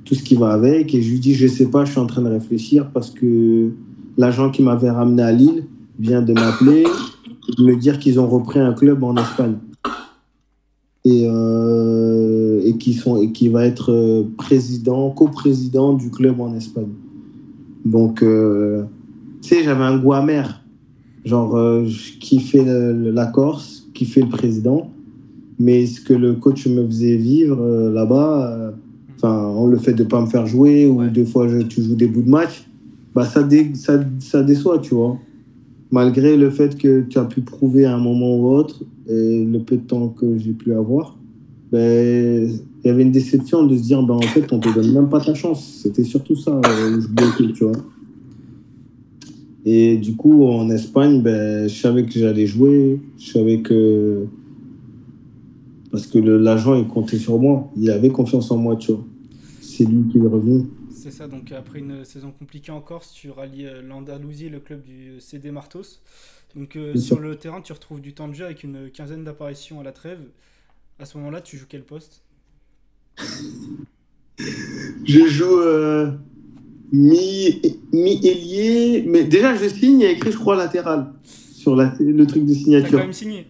tout ce qui va avec. Et je lui dis, je sais pas, je suis en train de réfléchir parce que l'agent qui m'avait ramené à Lille vient de m'appeler, de me dire qu'ils ont repris un club en Espagne. Et qui va être coprésident du club en Espagne. Donc, tu sais, j'avais un goût amer. Genre, je kiffais la Corse, kiffais le président, mais ce que le coach me faisait vivre là-bas, le fait de ne pas me faire jouer, ou des fois tu joues des bouts de match, ça déçoit, tu vois. Malgré le fait que tu as pu prouver à un moment ou autre, et le peu de temps que j'ai pu avoir. ben, il y avait une déception de se dire, ben, en fait, on te donne même pas ta chance. C'était surtout ça, où je bloquais, tu vois. Et du coup, en Espagne, ben, je savais que j'allais jouer. Je savais que. Parce que l'agent, il comptait sur moi. Il avait confiance en moi, tu vois. C'est lui qui est revenu. C'est ça, donc après une saison compliquée en Corse, tu rallies l'Andalousie, le club du CD Martos. Donc sur le terrain, tu retrouves du temps de jeu avec une quinzaine d'apparitions à la trêve. À ce moment-là, tu joues quel poste? Je joue mi-ailier, mais déjà, je signe, il y a écrit, je crois, latéral sur le truc de T'as quand signature. même signé.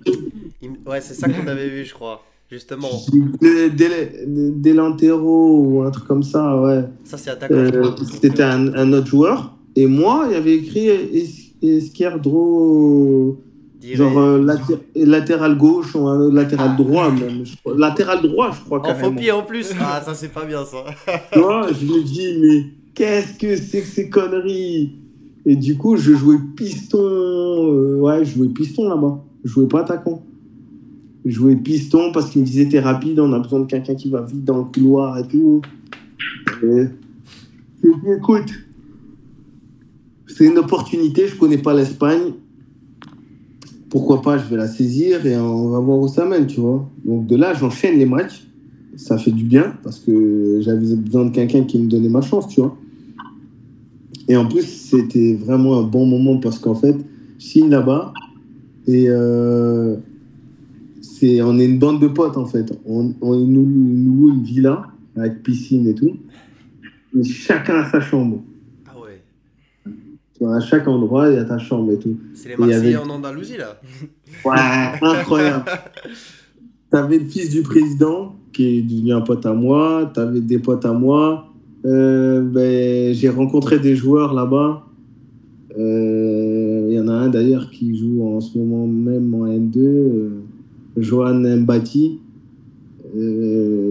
Ouais, c'est ça qu'on avait vu, je crois. Justement. Delantero ou un truc comme ça, ouais. Ça, c'est attaquant, je crois. C'était un autre joueur. Et moi, il y avait écrit Esquerdro, genre latéral gauche ou un latéral droit, même. Latéral droit, je crois, En carrément. faux pied en plus. Ah, ça, c'est pas bien, ça. Tu vois, je me dis, mais qu'est-ce que c'est que ces conneries? Et du coup, je jouais piston. Ouais, je jouais piston là-bas. Je jouais pas attaquant. Je jouais piston parce qu'il me disait, t'es rapide, on a besoin de quelqu'un qui va vite dans le couloir et tout. Et je dis, écoute, c'est une opportunité, je connais pas l'Espagne. Pourquoi pas, je vais la saisir et on va voir où ça mène, tu vois. Donc de là, j'enchaîne les matchs. Ça fait du bien parce que j'avais besoin de quelqu'un qui me donnait ma chance, tu vois. Et en plus, c'était vraiment un bon moment parce qu'en fait, je signe là-bas et on est une bande de potes, en fait. On nous loue une villa avec piscine et tout. Et chacun a sa chambre. Ah ouais. Tu vois, à chaque endroit, il y a ta chambre et tout. C'est les Marseillais avait... en Andalousie, là. Ouais, incroyable. T'avais le fils du président qui est devenu un pote à moi. T'avais des potes à moi. Ben, j'ai rencontré des joueurs là-bas. Il y en a un d'ailleurs qui joue en ce moment même en N2, Johan Mbati.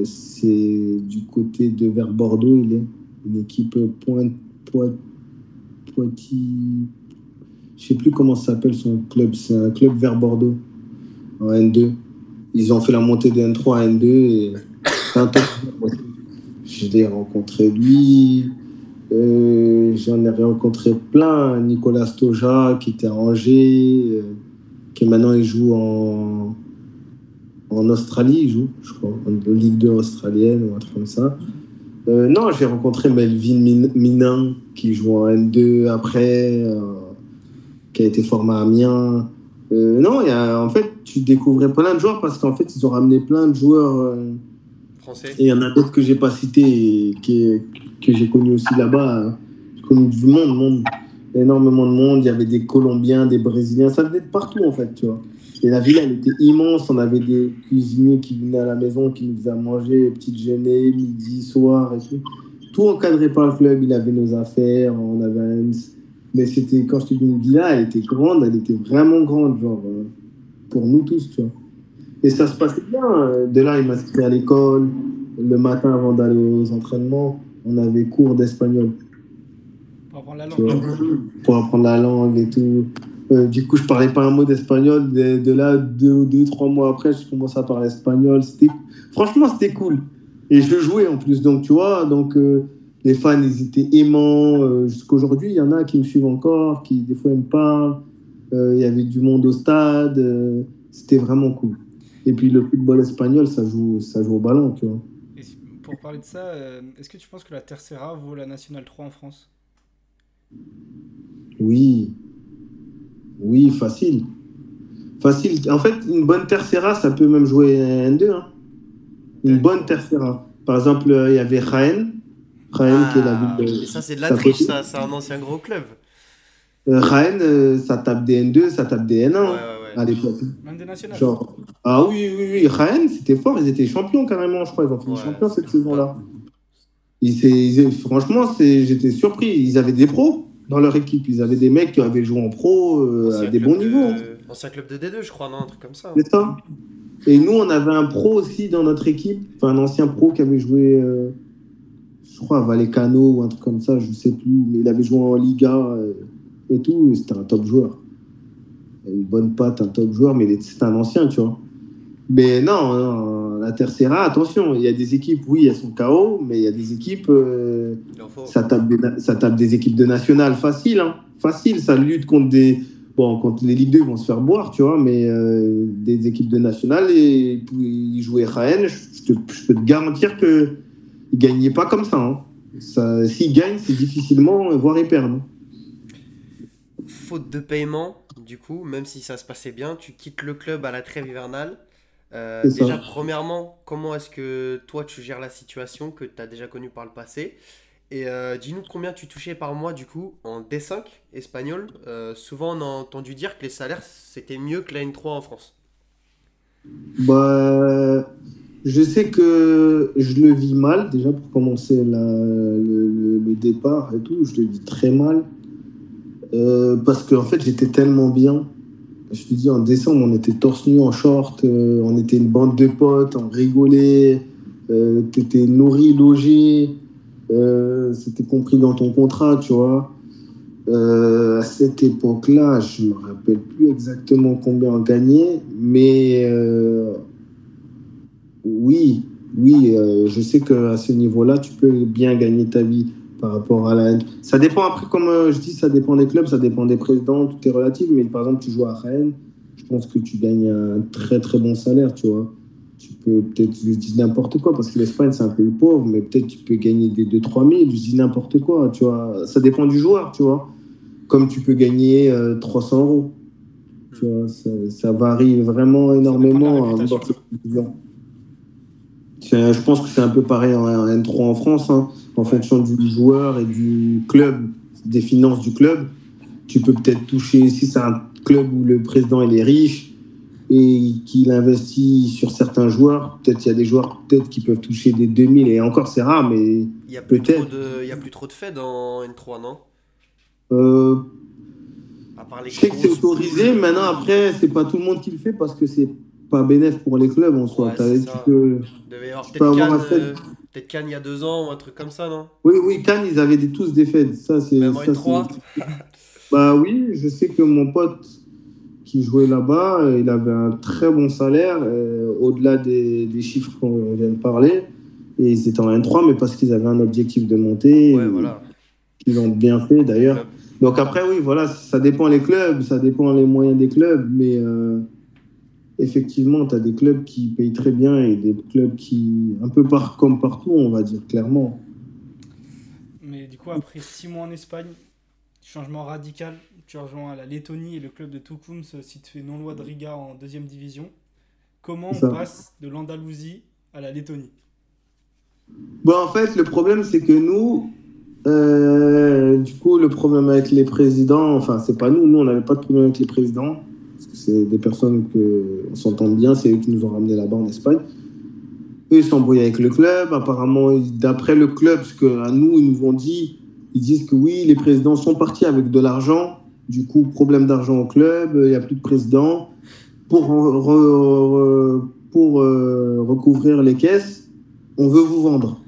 C'est du côté de vers Bordeaux, il est une équipe Poitiers. Je sais plus comment s'appelle son club. C'est un club vers Bordeaux en N2. Ils ont fait la montée de N3 à N2 et c'est un top. Je l'ai rencontré lui. J'en ai rencontré plein. Nicolas Stoja qui était à Angers, qui maintenant il joue en Australie, il joue, je crois, en Ligue 2 australienne ou un truc comme ça. Non, j'ai rencontré Melvin Minin qui joue en N2 après, qui a été formé à Amiens. Non, en fait, tu découvrais plein de joueurs parce qu'en fait, ils ont ramené plein de joueurs Français. Et il y en a d'autres que j'ai pas cités et que j'ai connus aussi là-bas. J'ai connu du monde, énormément de monde. Il y avait des Colombiens, des Brésiliens, ça venait de partout en fait, tu vois. Et la villa, elle était immense. On avait des cuisiniers qui venaient à la maison, qui nous faisaient manger, petit déjeuner, midi, soir et tout. Tout encadré par le club. Il avait nos affaires, on avait Mais c'était, quand je te dis une villa, elle était grande, elle était vraiment grande, genre, pour nous tous, tu vois. Et ça se passait bien. De là, il m'inscrit à l'école. Le matin, avant d'aller aux entraînements, on avait cours d'espagnol. Pour apprendre la langue. Pour apprendre la langue et tout. Du coup, je parlais pas un mot d'espagnol. De là, 3 mois après, je commençais à parler espagnol. Franchement, c'était cool. Et je jouais en plus. Donc, tu vois, les fans, ils étaient aimants. Jusqu'à aujourd'hui, il y en a qui me suivent encore, qui des fois me parlent. Il y avait du monde au stade. C'était vraiment cool. Et puis le football espagnol, ça joue au ballon, tu vois. Et pour parler de ça, est-ce que tu penses que la Tercera vaut la Nationale 3 en France? Oui, facile. Facile. En fait, une bonne Tercera, ça peut même jouer N2. Hein. Une bonne Tercera. Par exemple, il y avait Jaén. Jaén, qui est la ville de... Et ça, c'est de la triche, ça. C'est un ancien gros club. Jaén, ça tape des N2, ça tape des N1 ouais. À l'époque. Même des nationales. Genre, ah oui. Jaén, c'était fort. Ils étaient champions carrément, je crois. Ils ont fini champions cette saison-là. Franchement, j'étais surpris. Ils avaient des pros dans leur équipe. Ils avaient des mecs qui avaient joué en pro à des bons niveaux. Ancien club de D2, je crois, non? Un truc comme ça. C'est ça. Et nous, on avait un pro aussi dans notre équipe. Enfin, un ancien pro qui avait joué, je crois, à Vallecano ou un truc comme ça. Je ne sais plus. Mais il avait joué en Liga et tout. Et c'était un top joueur. Une bonne patte, un top joueur. Mais c'était un ancien, tu vois. Mais non, la Tercera, attention, il y a des équipes, oui, elles sont KO, mais il y a des équipes, ça tape des équipes de nationales facile, hein. Facile, ça lutte contre des. Bon, contre les Ligue 2, ils vont se faire boire, tu vois, mais des équipes de nationales, et ils jouaient Jaén, je peux te garantir qu'ils ne gagnaient pas comme ça, hein. S'ils gagnent, c'est difficilement, voire ils perdent. Faute de paiement, du coup, même si ça se passait bien, tu quittes le club à la trêve hivernale. Déjà, premièrement, comment est-ce que toi tu gères la situation que tu as déjà connue par le passé? Et dis-nous combien tu touchais par mois du coup en D5 espagnol. Souvent on a entendu dire que les salaires c'était mieux que la N3 en France. Bah, je sais que je le vis mal, déjà pour commencer le départ et tout, je le vis très mal. Parce qu'en fait, j'étais tellement bien. Je te dis, en décembre, on était torse nu en short, on était une bande de potes, on rigolait, t'étais nourri, logé, c'était compris dans ton contrat, tu vois. À cette époque-là, je ne me rappelle plus exactement combien on gagnait, mais oui, je sais qu'à ce niveau-là, tu peux bien gagner ta vie par rapport à la. Ça dépend après, comme je dis, ça dépend des clubs, ça dépend des présidents, tout est relatif. Mais par exemple, tu joues à Rennes, je pense que tu gagnes un très très bon salaire, tu vois. Tu peux peut-être, je dis n'importe quoi, parce que l'Espagne c'est un pays pauvre, mais peut-être tu peux gagner des 2-3 000, je dis n'importe quoi, tu vois. Ça dépend du joueur, tu vois. Comme tu peux gagner 300 euros. Tu vois, ça varie vraiment énormément dans cette division. Je pense que c'est un peu pareil en N3 en France, hein. En fonction du joueur et du club, des finances du club. Tu peux peut-être toucher, si c'est un club où le président il est riche et qu'il investit sur certains joueurs, peut-être il y a des joueurs peut-être qui peuvent toucher des 2000, et encore c'est rare, mais Il n'y a plus peut-être. il y a plus trop de faits dans N3, non? Euh, À part les je sais que c'est grosses autorisé, poules. maintenant après, c'est pas tout le monde qui le fait parce que c'est pas bénéf pour les clubs en soi. Ouais, c'est ça. Il devait y avoir Tu peux avoir un fait. Peut-être Cannes il y a 2 ans ou un truc comme ça, non? Oui, Cannes, ils avaient tous des fêtes. Même en N3. Bah oui, je sais que mon pote qui jouait là-bas, il avait un très bon salaire, au-delà des chiffres qu'on vient de parler. Et ils étaient en N3, mais parce qu'ils avaient un objectif de monter. Ouais, voilà. Ils l'ont bien fait d'ailleurs. Club. Donc après, oui, voilà, ça dépend les clubs, ça dépend les moyens des clubs, mais effectivement, tu as des clubs qui payent très bien et des clubs qui, un peu comme partout, on va dire clairement. Mais du coup, après 6 mois en Espagne, changement radical, tu rejoins la Lettonie et le club de Tukums, situé non loin de Riga en 2e division. Comment on passe de l'Andalousie à la Lettonie? Bon, en fait, le problème, c'est que nous, du coup, le problème avec les présidents, enfin, c'est pas nous, on n'avait pas de problème avec les présidents, parce que c'est des personnes qu'on s'entend bien, c'est eux qui nous ont ramenés là-bas en Espagne. Eux, ils s'embrouillent avec le club, apparemment, d'après le club, ce qu'à nous, ils nous ont dit, ils disent que oui, les présidents sont partis avec de l'argent, du coup, problème d'argent au club, il n'y a plus de président. Pour recouvrir les caisses, on veut vous vendre,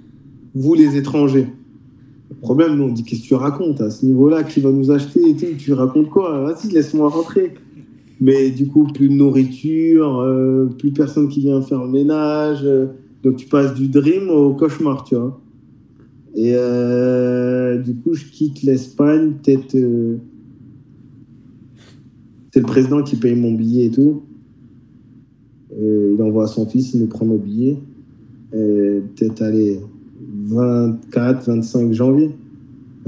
vous les étrangers. Le problème, nous, on dit, qu'est-ce que tu racontes à ce niveau-là? Qui va nous acheter et tout? Tu racontes quoi? Vas-y, laisse-moi rentrer. Mais du coup, plus de nourriture, plus personne qui vient faire le ménage. Donc, tu passes du dream au cauchemar, tu vois. Et du coup, je quitte l'Espagne. Peut-être, c'est le président qui paye mon billet et tout. Il envoie à son fils, il nous prend nos billets. Peut-être, allez, 24, 25 janvier.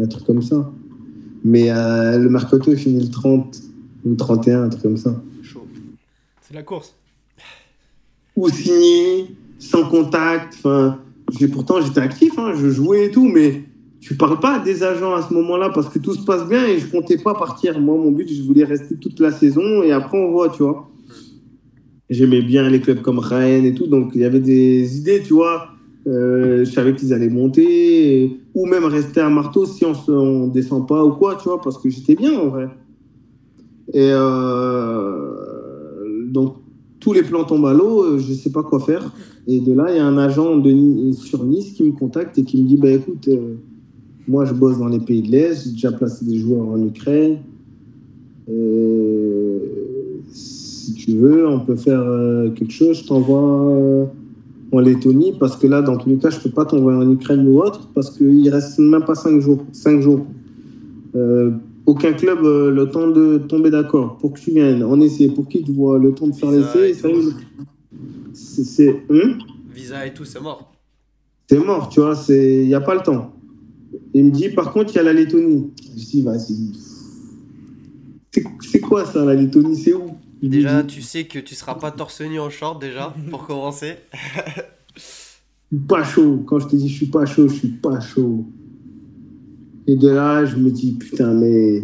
Un truc comme ça. Mais le mercato est fini le 30 ou le 31, un truc comme ça. Chaud. C'est la course. Ou signé, sans contact. Enfin, pourtant, j'étais actif, hein, je jouais et tout, mais tu parles pas à des agents à ce moment-là parce que tout se passe bien et je comptais pas partir. Moi, mon but, je voulais rester toute la saison et après, on voit, tu vois. J'aimais bien les clubs comme Rennes et tout, donc il y avait des idées, tu vois. Je savais qu'ils allaient monter, ou même rester à Marteau si on descend pas ou quoi, tu vois, parce que j'étais bien en vrai. Et donc, tous les plans tombent à l'eau, je sais pas quoi faire. Et de là, il y a un agent sur Nice qui me contacte et qui me dit, bah écoute, moi je bosse dans les pays de l'Est, j'ai déjà placé des joueurs en Ukraine. Si tu veux, on peut faire quelque chose, je t'envoie en Lettonie, parce que là, dans tous les cas, je ne peux pas t'envoyer en Ukraine ou autre, parce qu'il ne reste même pas 5 jours. 5 jours. Euh, Aucun club le temps de tomber d'accord pour que tu viennes en essai, pour qu'il te voit le temps de faire Visa l'essai. et Ça, tout. Visa et tout, c'est mort. c'est mort, tu vois, il n'y a pas le temps. Il me dit, par contre, il y a la Lettonie. Je dis, vas-y. C'est quoi ça, la Lettonie? C'est où? Je lui Déjà, dis, tu sais que tu seras pas torse nu en short, déjà, pour commencer. je suis pas chaud. Quand je te dis, je suis pas chaud, je suis pas chaud. Et de là, je me dis, putain, mais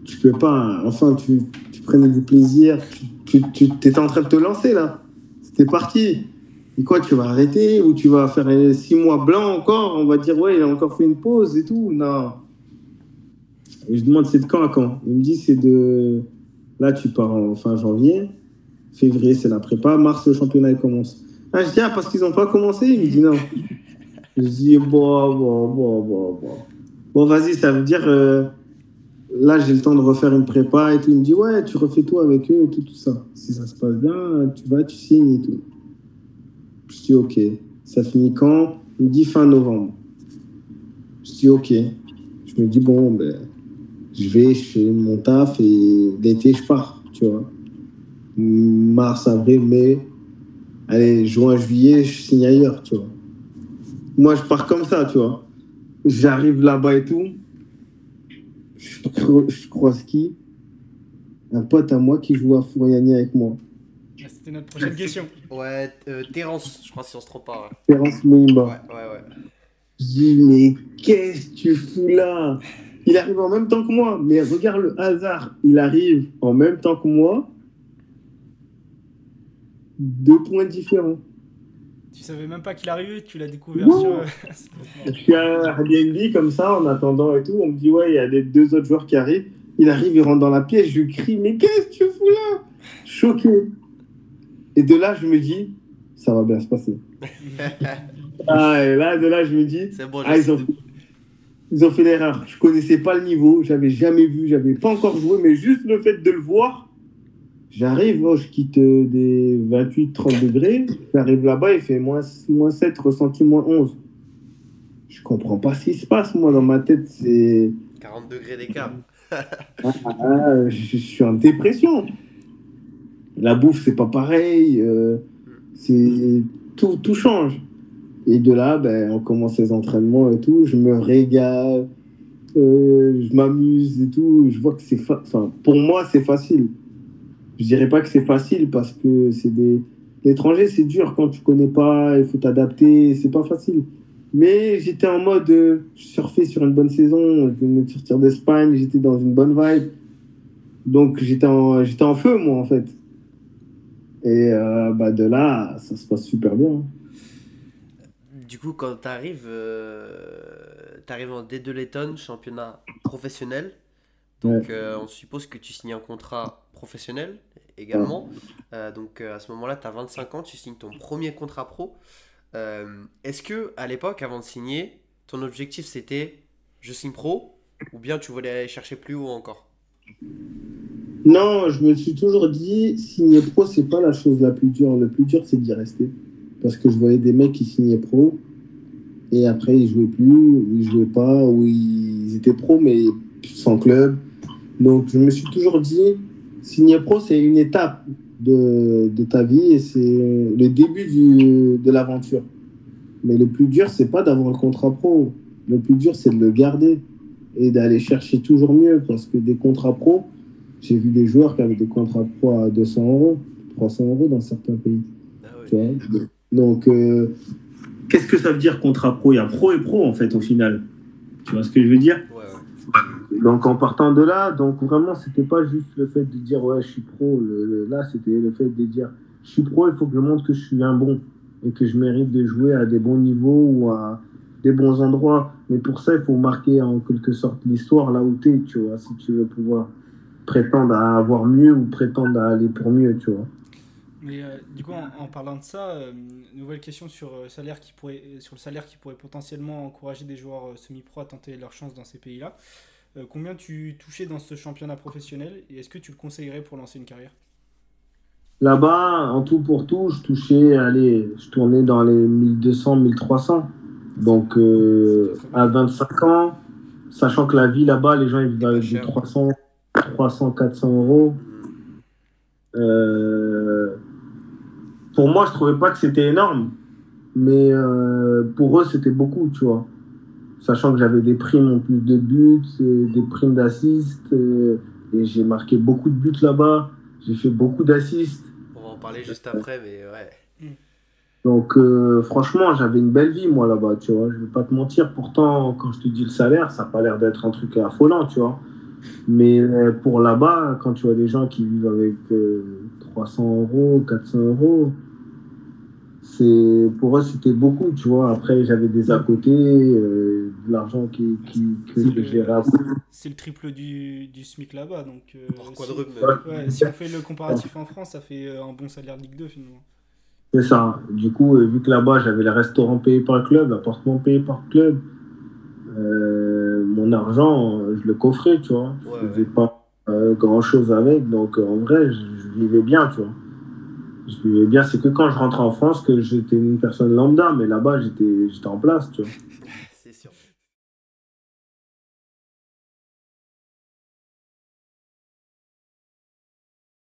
tu peux pas. Enfin, tu prenais du plaisir. Tu étais en train de te lancer, là. C'était parti. Et quoi, tu vas arrêter ou tu vas faire 6 mois blancs encore? On va dire, ouais, il a encore fait une pause et tout. Non. Et je demande, c'est de quand à quand? Il me dit, c'est de. Là, tu pars en fin janvier. Février, c'est la prépa. Mars, le championnat il commence. Ah, je dis, ah, parce qu'ils n'ont pas commencé? Il me dit, non. Je dis, bon. Bon, vas-y, ça veut dire. Là, j'ai le temps de refaire une prépa et tout. Il me dit, ouais, tu refais tout avec eux et tout ça. Si ça se passe bien, tu vas, tu signes et tout. Je dis, ok. Ça finit quand? Il me dit fin novembre. Je dis, ok. Je me dis, bon, ben, je fais mon taf et l'été, je pars, tu vois. Mars, avril, mai. Allez, juin, juillet, je signe ailleurs, tu vois. Moi, je pars comme ça, tu vois. J'arrive là-bas et tout. Je croise qui? Un pote à moi qui joue à Fouriani avec moi. C'était notre prochaine question. Ouais, Terence, je crois si on se trompe pas. Terence Ouais, Moimba. ouais. Je dis, mais qu'est-ce que tu fous là? Il arrive en même temps que moi. Mais regarde le hasard. Il arrive en même temps que moi. 2 points différents. Tu savais même pas qu'il arrivait, tu l'as découvert Non. sur. Je suis à Airbnb comme ça, en attendant et tout. On me dit, ouais, il y a les 2 autres joueurs qui arrivent. Il arrive, il rentre dans la pièce. Je lui crie, mais qu'est-ce que tu fous là? Choqué. Et de là, je me dis, ça va bien se passer. Et là, de là, je me dis, C'est bon, ils ont fait l'erreur. Je connaissais pas le niveau, j'avais jamais vu, j'avais pas encore joué, mais juste le fait de le voir, j'arrive, je quitte des 28-30 degrés, j'arrive là-bas, il fait -7, ressenti -11. Je comprends pas ce qui se passe, moi, dans ma tête, c'est... 40 degrés d'écart. Je suis en dépression. La bouffe, c'est pas pareil, tout change. Et de là, ben, on commence les entraînements et tout, je me régale, je m'amuse et tout. Je vois que enfin, pour moi, c'est facile. Je dirais pas que c'est facile parce que l'étranger, c'est dur quand tu connais pas, il faut t'adapter, c'est pas facile. Mais j'étais en mode, je surfais sur une bonne saison, je venais de sortir d'Espagne, j'étais dans une bonne vibe. Donc j'étais en feu, moi, en fait. Et bah, de là, ça se passe super bien. Du coup, quand t'arrives en D2 Letton, championnat professionnel. Donc, on suppose que tu signes un contrat professionnel également. Donc, à ce moment-là, tu as 25 ans, tu signes ton premier contrat pro. Est-ce que à l'époque, avant de signer, ton objectif c'était je signe pro ou bien tu voulais aller chercher plus haut encore? Non, je me suis toujours dit, signer pro, c'est pas la chose la plus dure. Le plus dur, c'est d'y rester. Parce que je voyais des mecs qui signaient pro et après, ils jouaient plus, ou ils jouaient pas, ou ils étaient pro, mais sans club. Donc, je me suis toujours dit, signer pro, c'est une étape de ta vie et c'est le début de l'aventure. Mais le plus dur, c'est pas d'avoir un contrat pro. Le plus dur, c'est de le garder et d'aller chercher toujours mieux. Parce que des contrats pro, j'ai vu des joueurs qui avaient des contrats pro à 200 euros, 300 euros dans certains pays. Ah oui. Tu vois. Donc, qu'est-ce que ça veut dire contrat pro? Il y a pro et pro, en fait, au final. Tu vois ce que je veux dire? Ouais. Donc, en partant de là, donc vraiment, c'était pas juste le fait de dire, ouais, je suis pro. Là, c'était le fait de dire, je suis pro, il faut que je montre que je suis un bon et que je mérite de jouer à des bons niveaux ou à des bons endroits. Mais pour ça, il faut marquer en quelque sorte l'histoire là où tu es, tu vois, si tu veux pouvoir prétendre à avoir mieux ou prétendre à aller pour mieux, tu vois. Mais du coup, en parlant de ça, nouvelle question sur, sur le salaire qui pourrait potentiellement encourager des joueurs semi-pro à tenter leur chance dans ces pays-là. Combien tu touchais dans ce championnat professionnel et est-ce que tu le conseillerais pour lancer une carrière? Là-bas, en tout pour tout, je touchais, allez, je tournais dans les 1200, 1300. Donc, C'est très à bien. 25 ans, sachant que la vie là-bas, les gens ils vivent C'est pas avec des cher. 300, 400 euros. Mhm. Euh, pour moi, je trouvais pas que c'était énorme, mais pour eux, c'était beaucoup, tu vois. Sachant que j'avais des primes en plus de buts, des primes d'assists, et j'ai marqué beaucoup de buts là-bas. J'ai fait beaucoup d'assists. On va en parler juste après, mais ouais. Mm. Donc, franchement, j'avais une belle vie, moi, là-bas, tu vois. Je vais pas te mentir. Pourtant, quand je te dis le salaire, ça n'a pas l'air d'être un truc affolant, tu vois. Mais pour là-bas, quand tu vois des gens qui vivent avec 300 euros, 400 euros, pour eux, c'était beaucoup, tu vois. Après, j'avais des à côté, de l'argent que C'est je gérais le, à côté. c'est le triple du SMIC là-bas. Donc, Pour si, quadruple Ouais, même. ouais, si on fait le comparatif en France, ça fait un bon salaire de Ligue 2 finalement. c'est ça. Du coup, vu que là-bas, j'avais les restaurants payés par le club, l'appartement payé par le club, mon argent, je le coffrais, tu vois. Ouais, Je faisais ouais. pas grand-chose avec. Donc, en vrai, je vivais bien, tu vois. Je vivais bien. C'est que quand je rentrais en France que j'étais une personne lambda, mais là-bas, j'étais en place, tu vois.